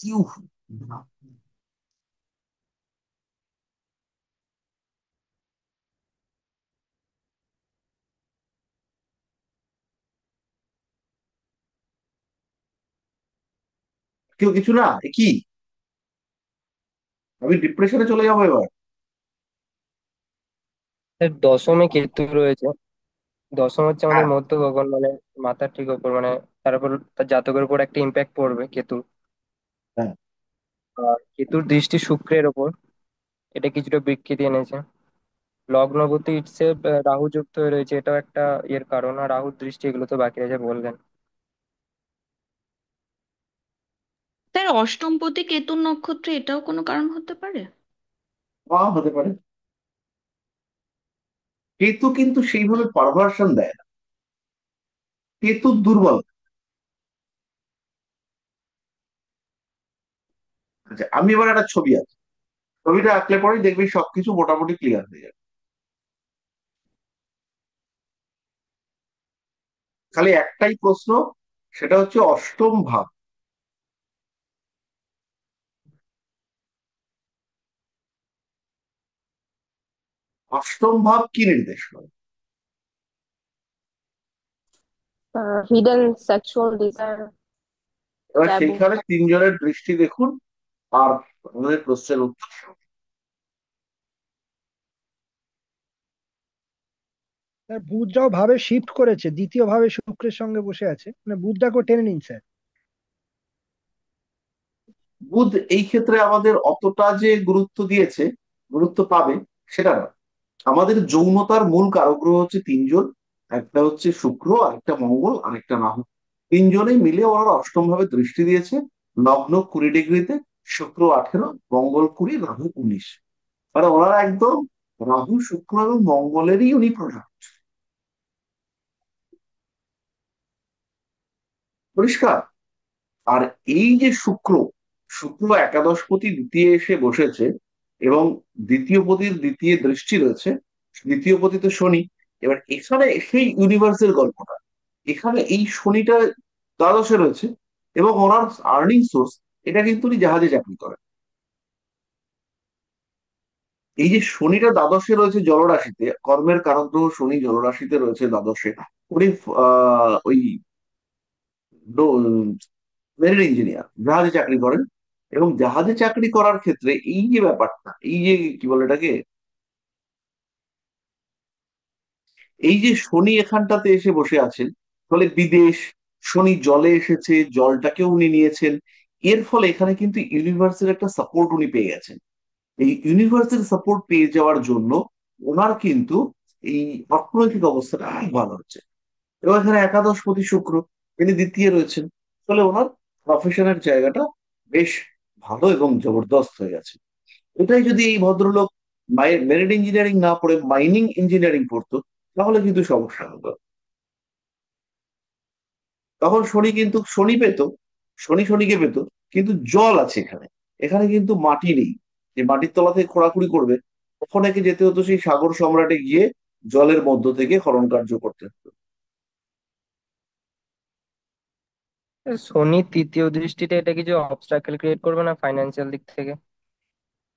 ইউ, কেউ কিছু না, এ কি, আমি ডিপ্রেশনে চলে যাবো এবার। এর দশমে কেতু রয়েছে। দশম হচ্ছে হ্যাঁ, আমাদের মধ্য গগন, মানে মাথার ঠিক ওপর, মানে তার উপর তার জাতকের উপর একটা ইম্প্যাক্ট পড়বে কেতু। হ্যাঁ, আর কেতুর দৃষ্টি শুক্রের ওপর, এটা কিছুটা বিকৃতি এনেছে। লগ্নপতি ইটসেলফ রাহু যুক্ত হয়ে রয়েছে, এটাও একটা এর কারণ। আর রাহুর দৃষ্টি, এগুলো তো বাকি আছে বললেন। তার অষ্টমপতি কেতুর নক্ষত্রে, এটাও কোনো কারণ হতে পারে? হতে পারে। কেতু কিন্তু সেইভাবে পারভার্সন দেয় না, কেতু দুর্বল। আচ্ছা, আমি এবার একটা ছবি আঁকি, ছবিটা আঁকলে পরেই দেখবি সবকিছু মোটামুটি ক্লিয়ার হয়ে যাবে। খালি একটাই প্রশ্ন, সেটা হচ্ছে অষ্টম ভাব। অষ্টম ভাব কি নির্দেশ করে? হিডেন সেক্সুয়াল ডিজায়ার, এবার ট্যাবু। সেইখানে তিনজনের দৃষ্টি দেখুন, আর আমাদের প্রশ্নের উত্তর। স্যার বুধটাও ভাবে শিফট করেছে, দ্বিতীয় ভাবে শুক্রের সঙ্গে বসে আছে, মানে বুধটাকেও টেনে নিন স্যার। বুধ এই ক্ষেত্রে আমাদের অতটা যে গুরুত্ব দিয়েছে, গুরুত্ব পাবে সেটা না। আমাদের যৌনতার মূল কারক গ্রহ হচ্ছে তিনজন, একটা হচ্ছে শুক্র, আরেকটা মঙ্গল, আরেকটা রাহু। তিনজনেই মিলে ওনারা অষ্টম ভাবে দৃষ্টি দিয়েছে। লগ্ন 20 ডিগ্রিতে, শুক্র 18, মঙ্গল 20, রাহু 19। মানে ওনারা একদম রাহু শুক্র এবং মঙ্গলেরই উনি প্রধান। পরিষ্কার। আর এই যে শুক্র, শুক্র একাদশপতি দ্বিতীয় এসে বসেছে, এবং দ্বিতীয় পতির দ্বিতীয় দৃষ্টি রয়েছে, দ্বিতীয় পতি তো শনি। এবার এখানে সেই ইউনিভার্সের গল্পটা, এখানে এই শনিটা দ্বাদশে রয়েছে, এবং ওনার আর্নিং সোর্স, এটা কিন্তু উনি জাহাজে চাকরি করেন। এই যে শনিটা দ্বাদশে রয়েছে জলরাশিতে, কর্মের কারক গ্রহ শনি জলরাশিতে রয়েছে দ্বাদশে। উনি ওই মেরিন ইঞ্জিনিয়ার, জাহাজে চাকরি করেন। এবং জাহাজে চাকরি করার ক্ষেত্রে এই যে ব্যাপারটা, এই যে কি বলে এটাকে, এই যে শনি এখানটাতে এসে বসে আছেন, ফলে বিদেশ, শনি জলে এসেছে, জলটাকেও উনি নিয়েছেন। এর ফলে এখানে কিন্তু ইউনিভার্সের একটা সাপোর্ট উনি পেয়ে গেছেন। এই ইউনিভার্সের সাপোর্ট পেয়ে যাওয়ার জন্য ওনার কিন্তু এই অর্থনৈতিক অবস্থাটা খুব ভালো হচ্ছে। এবং এখানে একাদশপতি শুক্র, তিনি দ্বিতীয় রয়েছেন, ফলে ওনার প্রফেশনের জায়গাটা বেশ ভালো এবং জবরদস্ত হয়ে গেছে। এটাই যদি এই ভদ্রলোক মেরিন ইঞ্জিনিয়ারিং না পড়ে মাইনিং ইঞ্জিনিয়ারিং পড়তো, তাহলে কিন্তু সমস্যা হতো। তখন শনি কিন্তু শনি পেত, শনি শনিকে পেত, কিন্তু জল আছে এখানে, এখানে কিন্তু মাটি নেই। যে মাটির তলা থেকে খোঁড়াখুড়ি করবে, ওখানে যেতে হতো সেই সাগর সম্রাটে গিয়ে জলের মধ্য থেকে খনন কার্য করতে হতো। শনির তৃতীয় দৃষ্টিতে এটা কিছু অবস্ট্রাকেল ক্রিয়েট করবে না ফাইন্যান্সিয়াল দিক থেকে?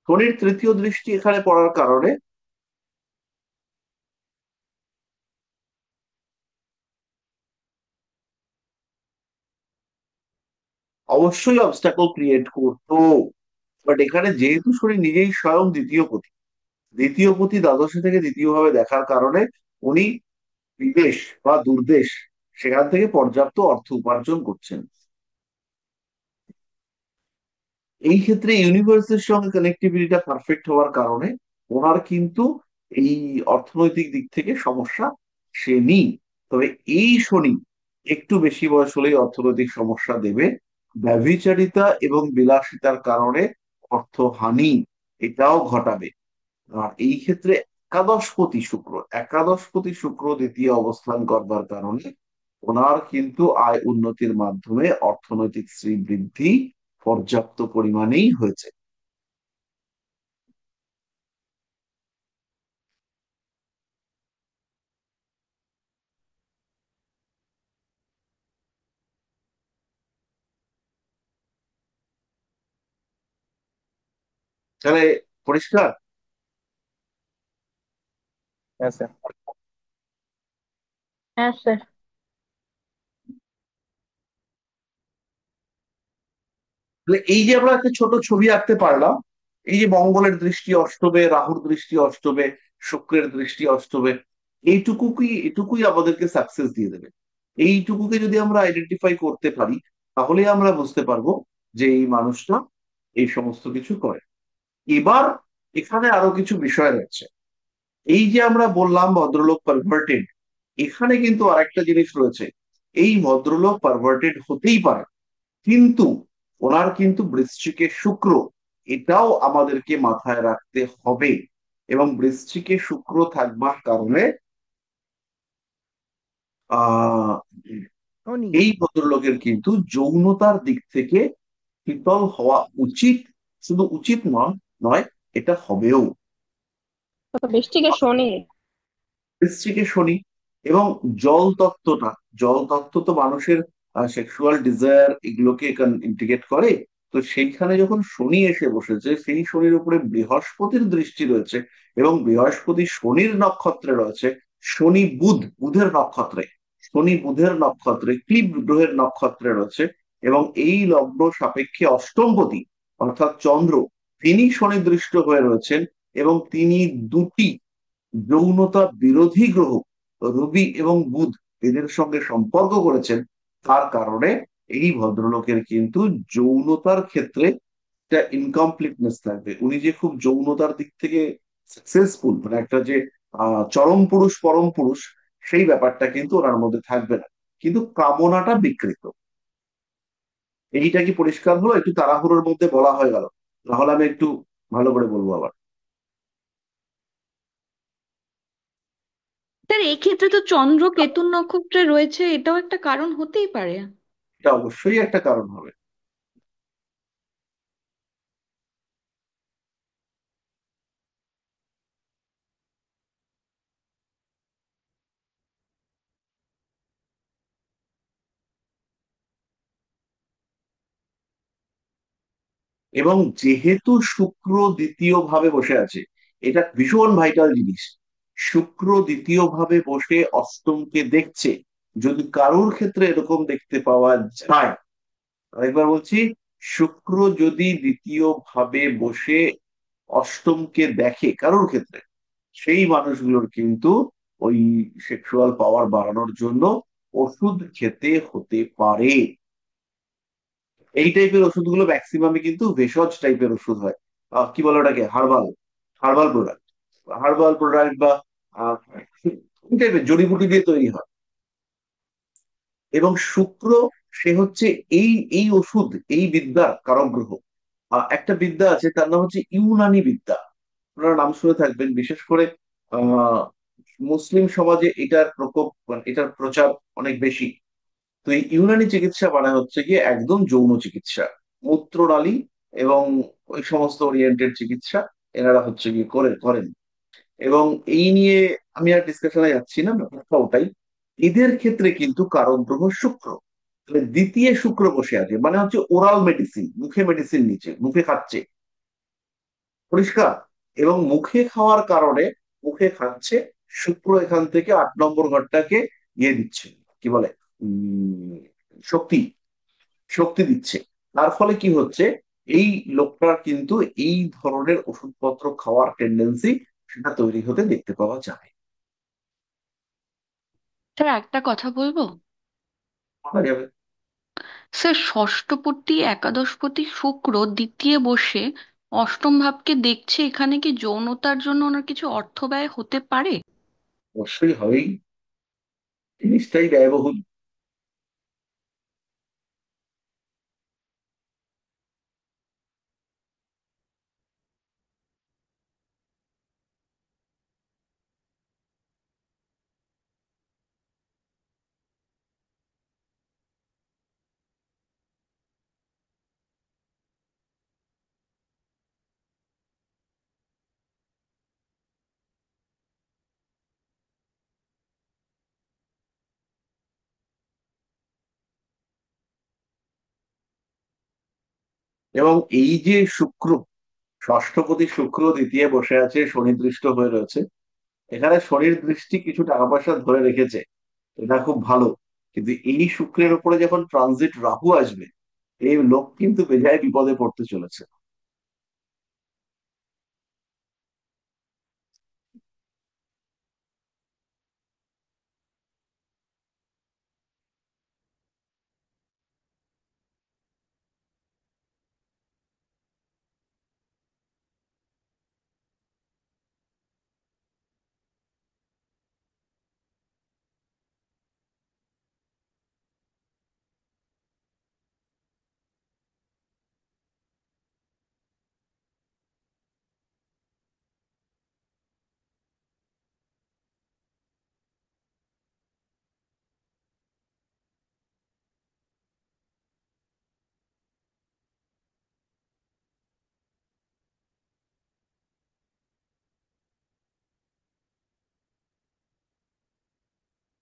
শনির তৃতীয় দৃষ্টি এখানে পড়ার কারণে অবশ্যই অবস্টাকল ক্রিয়েট করতো। বাট এখানে যেহেতু শনি নিজেই স্বয়ং দ্বিতীয় পতি, দ্বিতীয় পতি দ্বাদশে থেকে দ্বিতীয় ভাবে দেখার কারণে উনি বিদেশ বা দূরদেশ, সেখান থেকে পর্যাপ্ত অর্থ উপার্জন করছেন। এই ক্ষেত্রে ইউনিভার্সের সঙ্গে কানেক্টিভিটিটা পারফেক্ট হওয়ার কারণে ওনার কিন্তু এই অর্থনৈতিক দিক থেকে সমস্যা সে নেই। তবে এই শনি একটু বেশি বয়স হলেই অর্থনৈতিক সমস্যা দেবে। ব্যভিচারিতা এবং বিলাসিতার কারণে অর্থহানি এটাও ঘটাবে। আর এই ক্ষেত্রে একাদশপতি শুক্র, একাদশপতি শুক্র দ্বিতীয় অবস্থান করবার কারণে ওনার কিন্তু আয় উন্নতির মাধ্যমে অর্থনৈতিক শ্রীবৃদ্ধি পর্যাপ্ত পরিমাণেই হয়েছে। তাহলে পরিষ্কার। হ্যাঁ স্যার। হ্যাঁ স্যার। তাহলে এই যে আমরা একটা ছোট ছবি আঁকতে পারলাম, এই যে মঙ্গলের দৃষ্টি অষ্টমে, রাহুর দৃষ্টি অষ্টমে, শুক্রের দৃষ্টি অষ্টমে, এটুকুই আমাদেরকে সাকসেস দিয়ে দেবে। এইটুকুকে যদি আমরা আইডেন্টিফাই করতে পারি, তাহলে আমরা বুঝতে পারবো যে এই মানুষটা এই সমস্ত কিছু করে। এবার এখানে আরো কিছু বিষয় রয়েছে। এই যে আমরা বললাম ভদ্রলোক পারভার্টেড, এখানে কিন্তু আরেকটা জিনিস রয়েছে। এই ভদ্রলোক পারভার্টেড হতেই পারে, কিন্তু ওনার কিন্তু বৃশ্চিকে শুক্র, এটাও আমাদেরকে মাথায় রাখতে হবে। এবং বৃশ্চিকে শুক্র থাকবার কারণে আহ শনি। এই ভদ্রলোকের কিন্তু যৌনতার দিক থেকে শীতল হওয়া উচিত। শুধু উচিত নয়, নয়, এটা হবেও। তো বৃষ্টিকে শনি। বৃশ্চিকে শনি এবং জল তত্ত্বটা, জল তত্ত্ব তো মানুষের সেক্সুয়াল ডিজায়ার এগুলোকে ইন্টিগ্রেট করে। তো সেইখানে যখন শনি এসে বসেছে, সেই শনির উপরে বৃহস্পতির দৃষ্টি রয়েছে, এবং বৃহস্পতি শনির নক্ষত্রে রয়েছে। শনি বুধের নক্ষত্রে, শনি বুধের নক্ষত্রে, ক্লীব গ্রহের নক্ষত্রে রয়েছে। এবং এই লগ্ন সাপেক্ষে অষ্টমপতি অর্থাৎ চন্দ্র, তিনি শনি দৃষ্ট হয়ে রয়েছেন। এবং তিনি দুটি যৌনতা বিরোধী গ্রহ রবি এবং বুধ এদের সঙ্গে সম্পর্ক করেছেন। তার কারণে এই ভদ্রলোকের কিন্তু যৌনতার ক্ষেত্রে একটা ইনকমপ্লিটনেস থাকবে। উনি যে খুব যৌনতার দিক থেকে সাকসেসফুল, মানে একটা যে চরম পুরুষ পরম পুরুষ, সেই ব্যাপারটা কিন্তু ওনার মধ্যে থাকবে না। কিন্তু কামনাটা বিকৃত। এইটা কি পরিষ্কার হলো? একটু তাড়াহুড়োর মধ্যে বলা হয়ে গেল, নাহলে আমি একটু ভালো করে বলবো আবার। স্যার এক্ষেত্রে তো চন্দ্র কেতুর নক্ষত্রে রয়েছে, এটাও একটা কারণ হতেই পারে। এটা অবশ্যই একটা কারণ হবে। এবং যেহেতু শুক্র দ্বিতীয় ভাবে বসে আছে, এটা ভীষণ ভাইটাল জিনিস। শুক্র দ্বিতীয় ভাবে বসে অষ্টমকে দেখছে। যদি কারুর ক্ষেত্রে এরকম দেখতে পাওয়া যায়, আরেকবার বলছি, শুক্র যদি দ্বিতীয় ভাবে বসে অষ্টমকে দেখে কারুর ক্ষেত্রে, সেই মানুষগুলোর কিন্তু ওই সেক্সুয়াল পাওয়ার বাড়ানোর জন্য ওষুধ খেতে হতে পারে। এই টাইপের ওষুধগুলো ম্যাক্সিমামই কিন্তু ভেষজ টাইপের ওষুধ হয়। কি বলে ওটাকে, herbal, herbal product, herbal product বা আহ, এই টাইপের জড়িবুটি দিয়ে তৈরি হয়। এবং শুক্র, সে হচ্ছে এই এই ওষুধ, এই বিদ্যার কারক গ্রহ। একটা বিদ্যা আছে, তার নাম হচ্ছে ইউনানি বিদ্যা। আপনারা নাম শুনে থাকবেন, বিশেষ করে আহ মুসলিম সমাজে এটার প্রকোপ, মানে এটার প্রচার অনেক বেশি। তো এই ইউনানি চিকিৎসা মানে হচ্ছে গিয়ে একদম যৌন চিকিৎসা, মূত্রনালী এবং ওই সমস্ত ওরিয়েন্টেড চিকিৎসা এনারা হচ্ছে গিয়ে করেন। এবং এই নিয়ে আমি আর ডিসকাশনে যাচ্ছি না, ব্যাপারটা ওটাই। এদের ক্ষেত্রে কিন্তু কারক গ্রহ শুক্র। তাহলে দ্বিতীয় শুক্র বসে আছে, মানে হচ্ছে ওরাল মেডিসিন, মুখে মেডিসিন নিচ্ছে, মুখে খাচ্ছে, পরিষ্কার। এবং মুখে খাওয়ার কারণে, মুখে খাচ্ছে, শুক্র এখান থেকে 8 নম্বর ঘরটাকে ইয়ে দিচ্ছে, কি বলে, উম শক্তি, শক্তি দিচ্ছে। তার ফলে কি হচ্ছে, এই লোকটার কিন্তু এই ধরনের ওষুধপত্র খাওয়ার টেন্ডেন্সি সেটা তৈরি হতে দেখতে পাওয়া যায়। স্যার একটা কথা বলবো। বলা যাবে। স্যার ষষ্ঠপতি একাদশপতি শুক্র দ্বিতীয় বসে অষ্টম ভাবকে দেখছে, এখানে কি যৌনতার জন্য ওনার কিছু অর্থ ব্যয় হতে পারে? অবশ্যই হবেই, জিনিসটাই ব্যয়বহুল। এবং এই যে শুক্র, ষষ্ঠপতি শুক্র দ্বিতীয় বসে আছে, শনি দৃষ্ট হয়ে রয়েছে। এখানে শনির দৃষ্টি কিছু টাকা পয়সা ধরে রেখেছে, এটা খুব ভালো। কিন্তু এই শুক্রের উপরে যখন ট্রানজিট রাহু আসবে, এই লোক কিন্তু বেজায় বিপদে পড়তে চলেছে।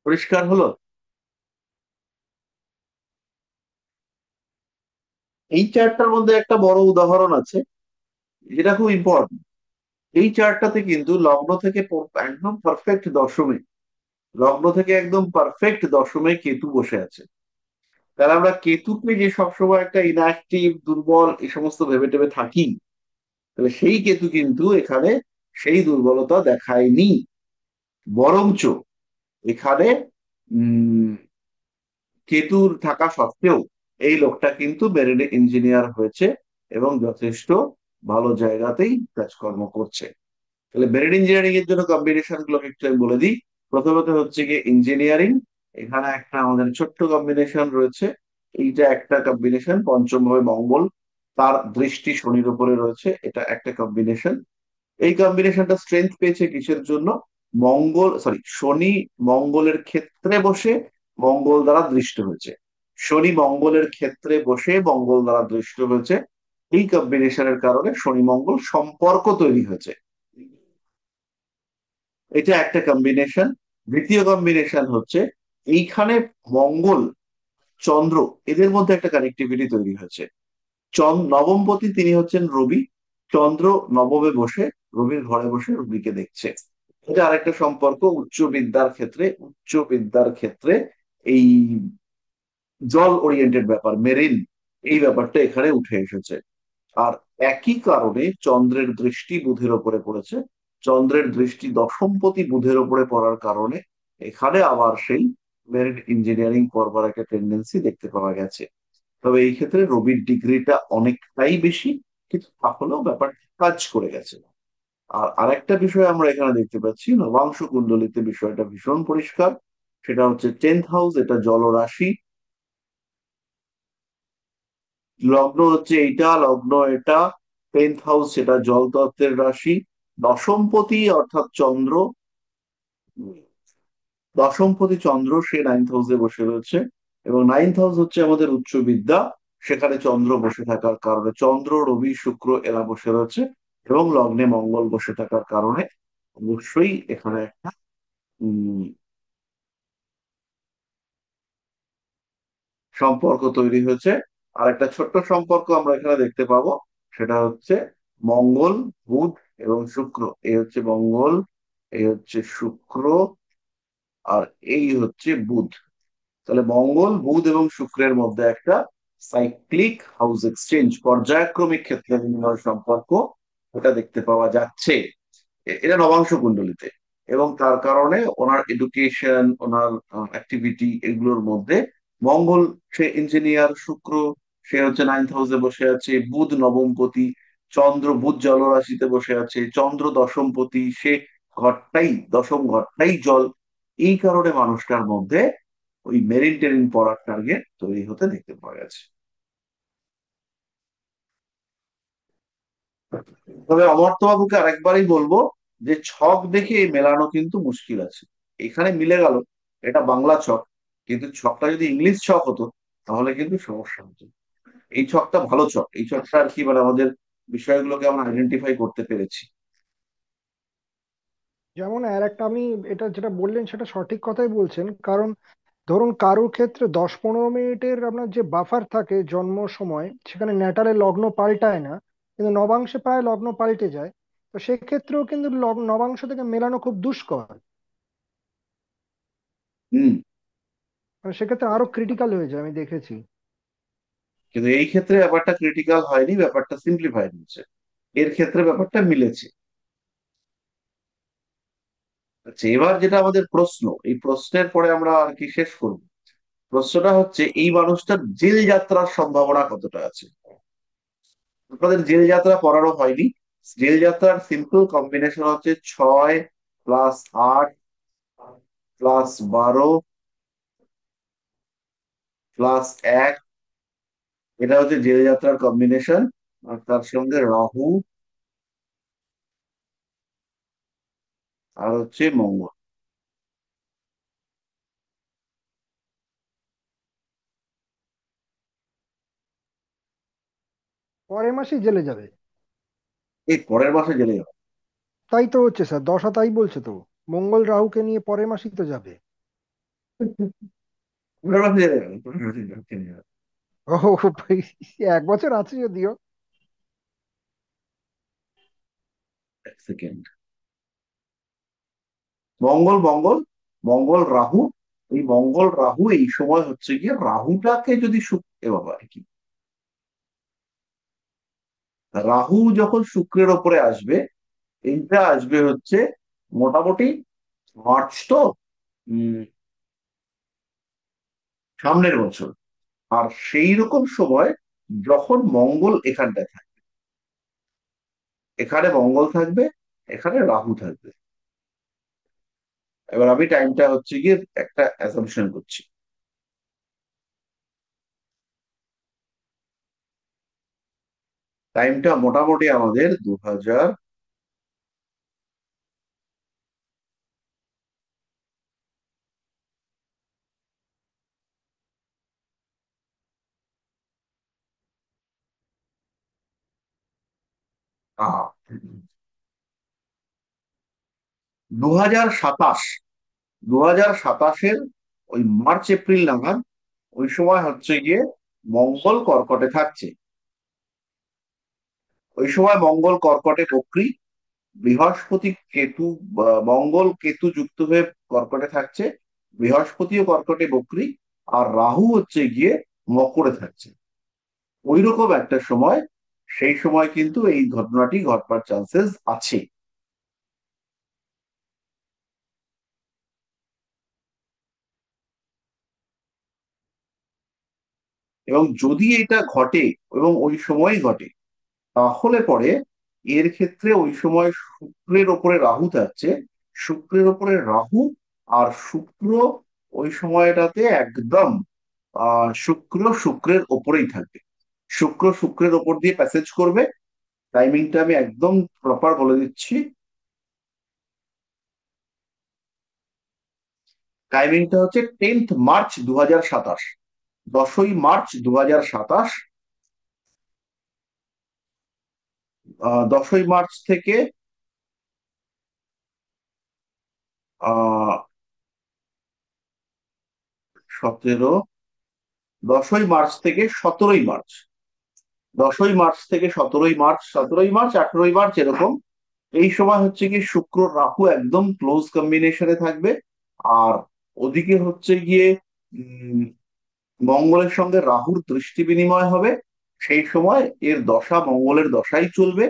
পরিষ্কার হলো? এই চার্টটার মধ্যে একটা বড় উদাহরণ আছে, যেটা খুব ইম্পর্টেন্ট। এই চার্টটাতে কিন্তু লগ্ন থেকে একদম পারফেক্ট দশমে, লগ্ন থেকে একদম পারফেক্ট দশমে কেতু বসে আছে। তাহলে আমরা কেতুকে যে সবসময় একটা ইনঅ্যাক্টিভ, দুর্বল এই সমস্ত ভেবে টেবে থাকি, তাহলে সেই কেতু কিন্তু এখানে সেই দুর্বলতা দেখায়নি। বরঞ্চ এখানে উম কেতুর থাকা সত্ত্বেও এই লোকটা কিন্তু মেরিন ইঞ্জিনিয়ার হয়েছে এবং যথেষ্ট ভালো জায়গাতেই কাজকর্ম করছে। তাহলে মেরিন ইঞ্জিনিয়ারিং এর জন্য কম্বিনেশন গুলোকে একটু আমি বলে দিই। প্রথমত হচ্ছে গিয়ে ইঞ্জিনিয়ারিং, এখানে একটা আমাদের ছোট্ট কম্বিনেশন রয়েছে। এইটা একটা কম্বিনেশন, পঞ্চম ভাবে মঙ্গল, তার দৃষ্টি শনির উপরে রয়েছে, এটা একটা কম্বিনেশন। এই কম্বিনেশনটা স্ট্রেংথ পেয়েছে কিসের জন্য? মঙ্গল, সরি, শনি মঙ্গলের ক্ষেত্রে বসে মঙ্গল দ্বারা দৃষ্ট হয়েছে। শনি মঙ্গলের ক্ষেত্রে বসে মঙ্গল দ্বারা দৃষ্ট হয়েছে। এই কম্বিনেশনের কারণে শনি মঙ্গল সম্পর্ক তৈরি হয়েছে। এটা একটা কম্বিনেশন। দ্বিতীয় কম্বিনেশন হচ্ছে এইখানে মঙ্গল চন্দ্র, এদের মধ্যে একটা কানেক্টিভিটি তৈরি হয়েছে। নবমপতি তিনি হচ্ছেন রবি, চন্দ্র নবমে বসে রবির ঘরে বসে রবিকে দেখছে। এটা আরেকটা সম্পর্ক উচ্চ বিদ্যার ক্ষেত্রে এই জল ওরিয়েন্টেড ব্যাপার, মেরিন, এই ব্যাপারটা এখানে উঠে এসেছে। আর একই কারণে চন্দ্রের দৃষ্টি বুধের ওপরে পড়েছে। চন্দ্রের দৃষ্টি দশমপতি বুধের ওপরে পড়ার কারণে এখানে আবার সেই মেরিন ইঞ্জিনিয়ারিং করবার একটা টেন্ডেন্সি দেখতে পাওয়া গেছে। তবে এই ক্ষেত্রে রবির ডিগ্রিটা অনেকটাই বেশি, কিন্তু তাহলেও ব্যাপারটা কাজ করে গেছে। আর আরেকটা বিষয় আমরা এখানে দেখতে পাচ্ছি, নবাংশ কুণ্ডলিতে বিষয়টা ভীষণ পরিষ্কার। সেটা হচ্ছে 10th হাউস, এটা জলরাশি। লগ্ন হচ্ছে এইটা, লগ্ন এটা, 10th হাউস সেটা জল তত্ত্বের রাশি। দশমপতি অর্থাৎ চন্দ্র, দশমপতি চন্দ্র সে 9th হাউসে বসে রয়েছে। এবং 9th হাউস হচ্ছে আমাদের উচ্চ বিদ্যা, সেখানে চন্দ্র বসে থাকার কারণে, চন্দ্র রবি শুক্র এরা বসে রয়েছে এবং লগ্নে মঙ্গল বসে থাকার কারণে অবশ্যই এখানে একটা উম সম্পর্ক তৈরি হয়েছে। আর একটা ছোট্ট সম্পর্ক আমরা এখানে দেখতে পাবো, সেটা হচ্ছে মঙ্গল, বুধ এবং শুক্র। এই হচ্ছে মঙ্গল, এই হচ্ছে শুক্র, আর এই হচ্ছে বুধ। তাহলে মঙ্গল, বুধ এবং শুক্রের মধ্যে একটা সাইক্লিক হাউস এক্সচেঞ্জ, পর্যায়ক্রমিক ক্ষেত্রে বিনিময় সম্পর্ক, এটা দেখতে পাওয়া যাচ্ছে। এটা নবাংশ কুণ্ডলিতে। এবং তার কারণে ওনার এডুকেশন, ওনার অ্যাক্টিভিটি, এগুলোর মধ্যে মঙ্গল সে ইঞ্জিনিয়ার, শুক্র সে হচ্ছে 9th হাউসে বসে আছে, বুধ নবমপতি, চন্দ্র, বুধ জলরাশিতে বসে আছে, চন্দ্র দশমপতি, সে ঘরটাই, দশম ঘরটাই জল। এই কারণে মানুষটার মধ্যে ওই মেরিন টেরিন পড়ার টার্গেট তৈরি হতে দেখতে পাওয়া গেছে। তবে অমর্ত্যবাবুকে আরেকবারই বলবো যে ছক দেখে মেলানো কিন্তু মুশকিল আছে। এখানে মিলে গেল, এটা বাংলা ছক, কিন্তু ছকটা যদি ইংলিশ ছক হতো তাহলে কিন্তু সমস্যা হতো। এই ছকটা ভালো ছক, এই ছকটা আর কি মানে আমাদের বিষয়গুলোকে আমরা আইডেন্টিফাই করতে পেরেছি। যেমন আর একটা, আমি এটা যেটা বললেন সেটা সঠিক কথাই বলছেন, কারণ ধরুন কারোর ক্ষেত্রে 10-15 মিনিটের আপনার যে বাফার থাকে জন্ম সময়, সেখানে ন্যাটালে লগ্ন পাল্টায় না, কিন্তু নবাংশে প্রায় লগ্ন পাল্টে যায়। তো সেক্ষেত্রেও কিন্তু নবাংশ থেকে মেলানো খুব দুষ্কর। হুম। মানে সেক্ষেত্রে আরো ক্রিটিক্যাল হয়ে যায়, আমি দেখেছি। কিন্তু এই ক্ষেত্রে ব্যাপারটা ক্রিটিক্যাল হয়নি, ব্যাপারটা সিম্পলিফাইড হয়েছে, এর ক্ষেত্রে ব্যাপারটা মিলেছে। আচ্ছা, এবার যেটা আমাদের প্রশ্ন, এই প্রশ্নের পরে আমরা আর কি শেষ করব। প্রশ্নটা হচ্ছে এই মানুষটার জেল যাত্রার সম্ভাবনা কতটা আছে। আপনাদের জেল যাত্রা পড়ানো হয়নি। জেল যাত্রার সিম্পল কম্বিনেশন হচ্ছে 6 + 8 +12 +1। এটা হচ্ছে জেল যাত্রার কম্বিনেশন। আর তার সঙ্গে রাহু আর হচ্ছে মঙ্গল। পরের মাসেই জেলে যাবে? এই পরের মাসে জেলে যাবে। তাই তো হচ্ছে স্যার, দশা তাই বলছে তো। মঙ্গল রাহুকে নিয়ে পরের মাসেই তো যাবে। পরের মাসে জেলে যাবে, পরের মাসে জেলে যাবে। ও, 1 বছর আছে যদিও। এক সেকেন্ড। মঙ্গল মঙ্গল মঙ্গল রাহু, এই মঙ্গল রাহু এই সময় হচ্ছে গিয়ে রাহুটাকে যদি এ বাবা কি, রাহু যখন শুক্রের ওপরে আসবে, এইটা আসবে হচ্ছে মোটামুটি মার্চ তো, উম সামনের বছর। আর সেই রকম সময় যখন মঙ্গল এখানটায় থাকবে, এখানে মঙ্গল থাকবে, এখানে রাহু থাকবে। এবার আমি টাইমটা হচ্ছে গিয়ে একটা অ্যাসাম্পশন করছি। টাইমটা মোটামুটি আমাদের 2000, আহ, 2027, 2027-এর ওই মার্চ এপ্রিল নাগাদ, ওই সময় হচ্ছে গিয়ে মঙ্গল কর্কটে থাকছে। ওই সময় মঙ্গল কর্কটে বক্রী, বৃহস্পতি কেতু, মঙ্গল কেতু যুক্ত হয়ে কর্কটে থাকছে, বৃহস্পতিও কর্কটে বক্রী, আর রাহু হচ্ছে গিয়ে মকরে থাকছে। ওই রকম একটা সময়, সেই সময় কিন্তু এই ঘটনাটি ঘটবার চান্সেস আছে। এবং যদি এটা ঘটে এবং ওই সময় ঘটে, তাহলে পরে এর ক্ষেত্রে ওই সময় শুক্রের ওপরে রাহু থাকছে, শুক্রের ওপরে রাহু, আর শুক্র ওই সময়টাতে একদম শুক্র শুক্রের ওপরেই থাকবে। শুক্র শুক্রের ওপর দিয়ে প্যাসেজ করবে। টাইমিংটা আমি একদম প্রপার বলে দিচ্ছি। টাইমিংটা হচ্ছে 10th মার্চ 2027, 10ই মার্চ 2027। 10ই মার্চ থেকে 17, 10ই মার্চ থেকে 17ই মার্চ, 10ই মার্চ থেকে 17ই মার্চ, 17ই মার্চ 18ই মার্চ এরকম। এই সময় হচ্ছে কি শুক্র রাহু একদম ক্লোজ কম্বিনেশনে থাকবে। আর ওদিকে হচ্ছে গিয়ে উম মঙ্গলের সঙ্গে রাহুর দৃষ্টি বিনিময় হবে। সেই সময় এর দশা, মঙ্গলের দশাই চলবে।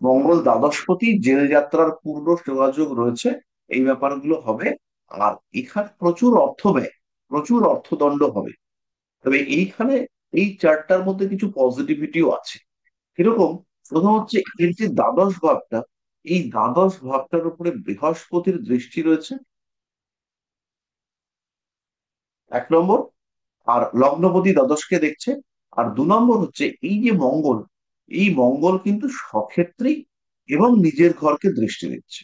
মঙ্গল দ্বাদশপতি, জেল যাত্রার পূর্ণ যোগাযোগ রয়েছে, এই ব্যাপারগুলো হবে। আর এখানে প্রচুর অর্থ ব্যয়, প্রচুর অর্থদণ্ড হবে। তবে এইখানে এই চারটার মধ্যে কিছু পজিটিভিটিও আছে। কিরকম? প্রথম হচ্ছে এর যে দ্বাদশ ভাবটা, এই দ্বাদশ ভাবটার উপরে বৃহস্পতির দৃষ্টি রয়েছে, 1 নম্বর। আর লগ্নপতি দ্বাদশকে দেখছে। আর 2 নম্বর হচ্ছে এই যে মঙ্গল, এই মঙ্গল কিন্তু সক্ষেত্রী এবং নিজের ঘরকে দৃষ্টি দিচ্ছে।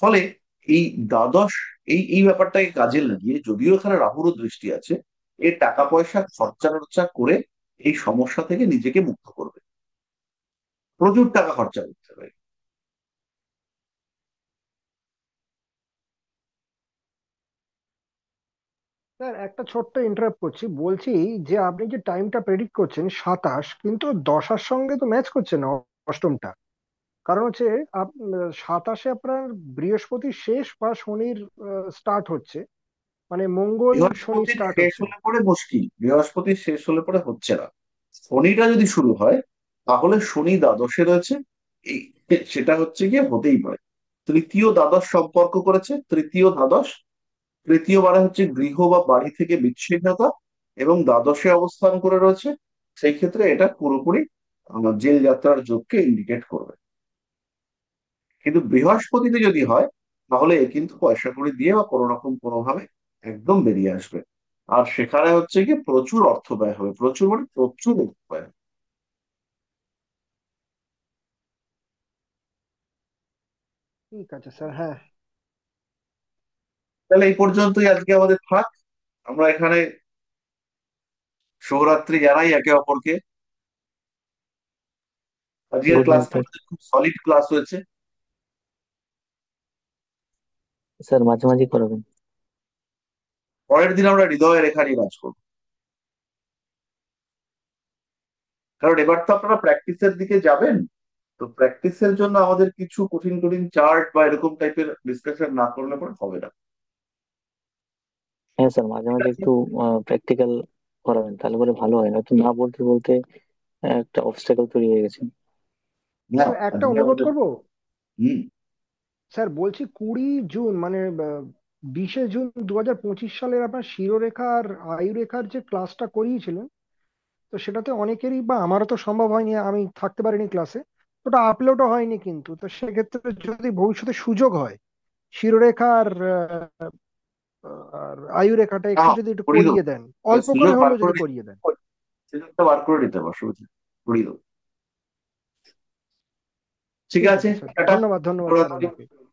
ফলে এই দ্বাদশ, এই ব্যাপারটাকে কাজে লাগিয়ে, যদিও এখানে রাহুরও দৃষ্টি আছে, এর টাকা পয়সা খরচা টরচা করে এই সমস্যা থেকে নিজেকে মুক্ত করবে। প্রচুর টাকা খরচা করতে হবে। স্যার একটা ছোট্ট ইন্টারাপ্ট করছি, বলছি যে আপনি যে টাইমটা প্রেডিক্ট করছেন 27, কিন্তু দশার সঙ্গে তো ম্যাচ করছে না অষ্টমটা। কারণ হচ্ছে 27-এ আপনার বৃহস্পতির শেষ বা শনির স্টার্ট হচ্ছে, মানে মঙ্গল শনি বৃহস্পতির স্টার্ট শেষ হচ্ছে। হলে পরে মুশকিল, বৃহস্পতির শেষ হলে পরে হচ্ছে না। শনিটা যদি শুরু হয় তাহলে শনি দ্বাদশে রয়েছে, এই সেটা হচ্ছে গিয়ে হতেই পারে। তৃতীয় দ্বাদশ সম্পর্ক করেছে, তৃতীয় দ্বাদশ, তৃতীয় মানে হচ্ছে গৃহ বা বাড়ি থেকে বিচ্ছিন্নতা, এবং দ্বাদশে অবস্থান করে রয়েছে। সেই ক্ষেত্রে এটা পুরোপুরি জেল যাত্রার যোগকে ইন্ডিকেট করবে। কিন্তু বৃহস্পতিতে যদি হয় তাহলে এ কিন্তু পয়সা কড়ি দিয়ে বা কোনো রকম কোনো ভাবে একদম বেরিয়ে আসবে। আর সেখানে হচ্ছে কি প্রচুর অর্থ ব্যয় হবে, প্রচুর মানে প্রচুর অর্থ ব্যয় হবে। ঠিক আছে স্যার, হ্যাঁ। তাহলে এই পর্যন্তই আজকে আমাদের থাক। আমরা এখানে শুভরাত্রি জানাই একে অপরকে। আজকের গুড নাইট ক্লাসটা স্যার। আমাদের খুব সলিড ক্লাস হয়েছে। স্যার মাঝে মাঝে করাবেন। পরের দিন আমরা হৃদয় রেখা নিয়ে কাজ করবো, কারণ এবার তো আপনারা প্র্যাকটিসের দিকে যাবেন। তো প্র্যাকটিসের জন্য আমাদের কিছু কঠিন কঠিন চার্ট বা এরকম টাইপের ডিসকাশন না করলে পরে হবে না। হ্যাঁ স্যার, মাঝে ঠিক মাঝে আছে। একটু প্র্যাকটিক্যাল করাবেন, তাহলে করে ভালো হয়, নয়তো না বলতে বলতে একটা অবস্টাকেল তৈরি হয়ে গেছে। না, স্যার একটা আজকে অনুরোধ আমাদের করব। হুম স্যার বলছি 20 জুন মানে 20শে জুন 2025 সালের আপনার শিরোরেখা আর আয়ুরেখার যে ক্লাসটা করিয়েছিলেন, তো সেটাতে অনেকেরই বা আমারও তো সম্ভব হয়নি, আমি থাকতে পারিনি ক্লাসে। ওটা আপলোডও হয়নি, কিন্তু তো সেক্ষেত্রে যদি ভবিষ্যতে সুযোগ হয় শিরোরেখা আর আয়ুরেখাটা না, একটু যদি একটু করিয়ে দেবো। করিয়ে দেন, অল্প সুযোগ করে বার হলেও করে যদি নিতে, করিয়ে দেন। সুযোগটা বার করে নিতে হবে, অসুবিধা নেই, করিয়ে দেবো। ঠিক ঠিক আছে, আছে স্যার, টাটা। ধন্যবাদ ধন্যবাদ স্যার শুভরাত্রি। আপনাকে।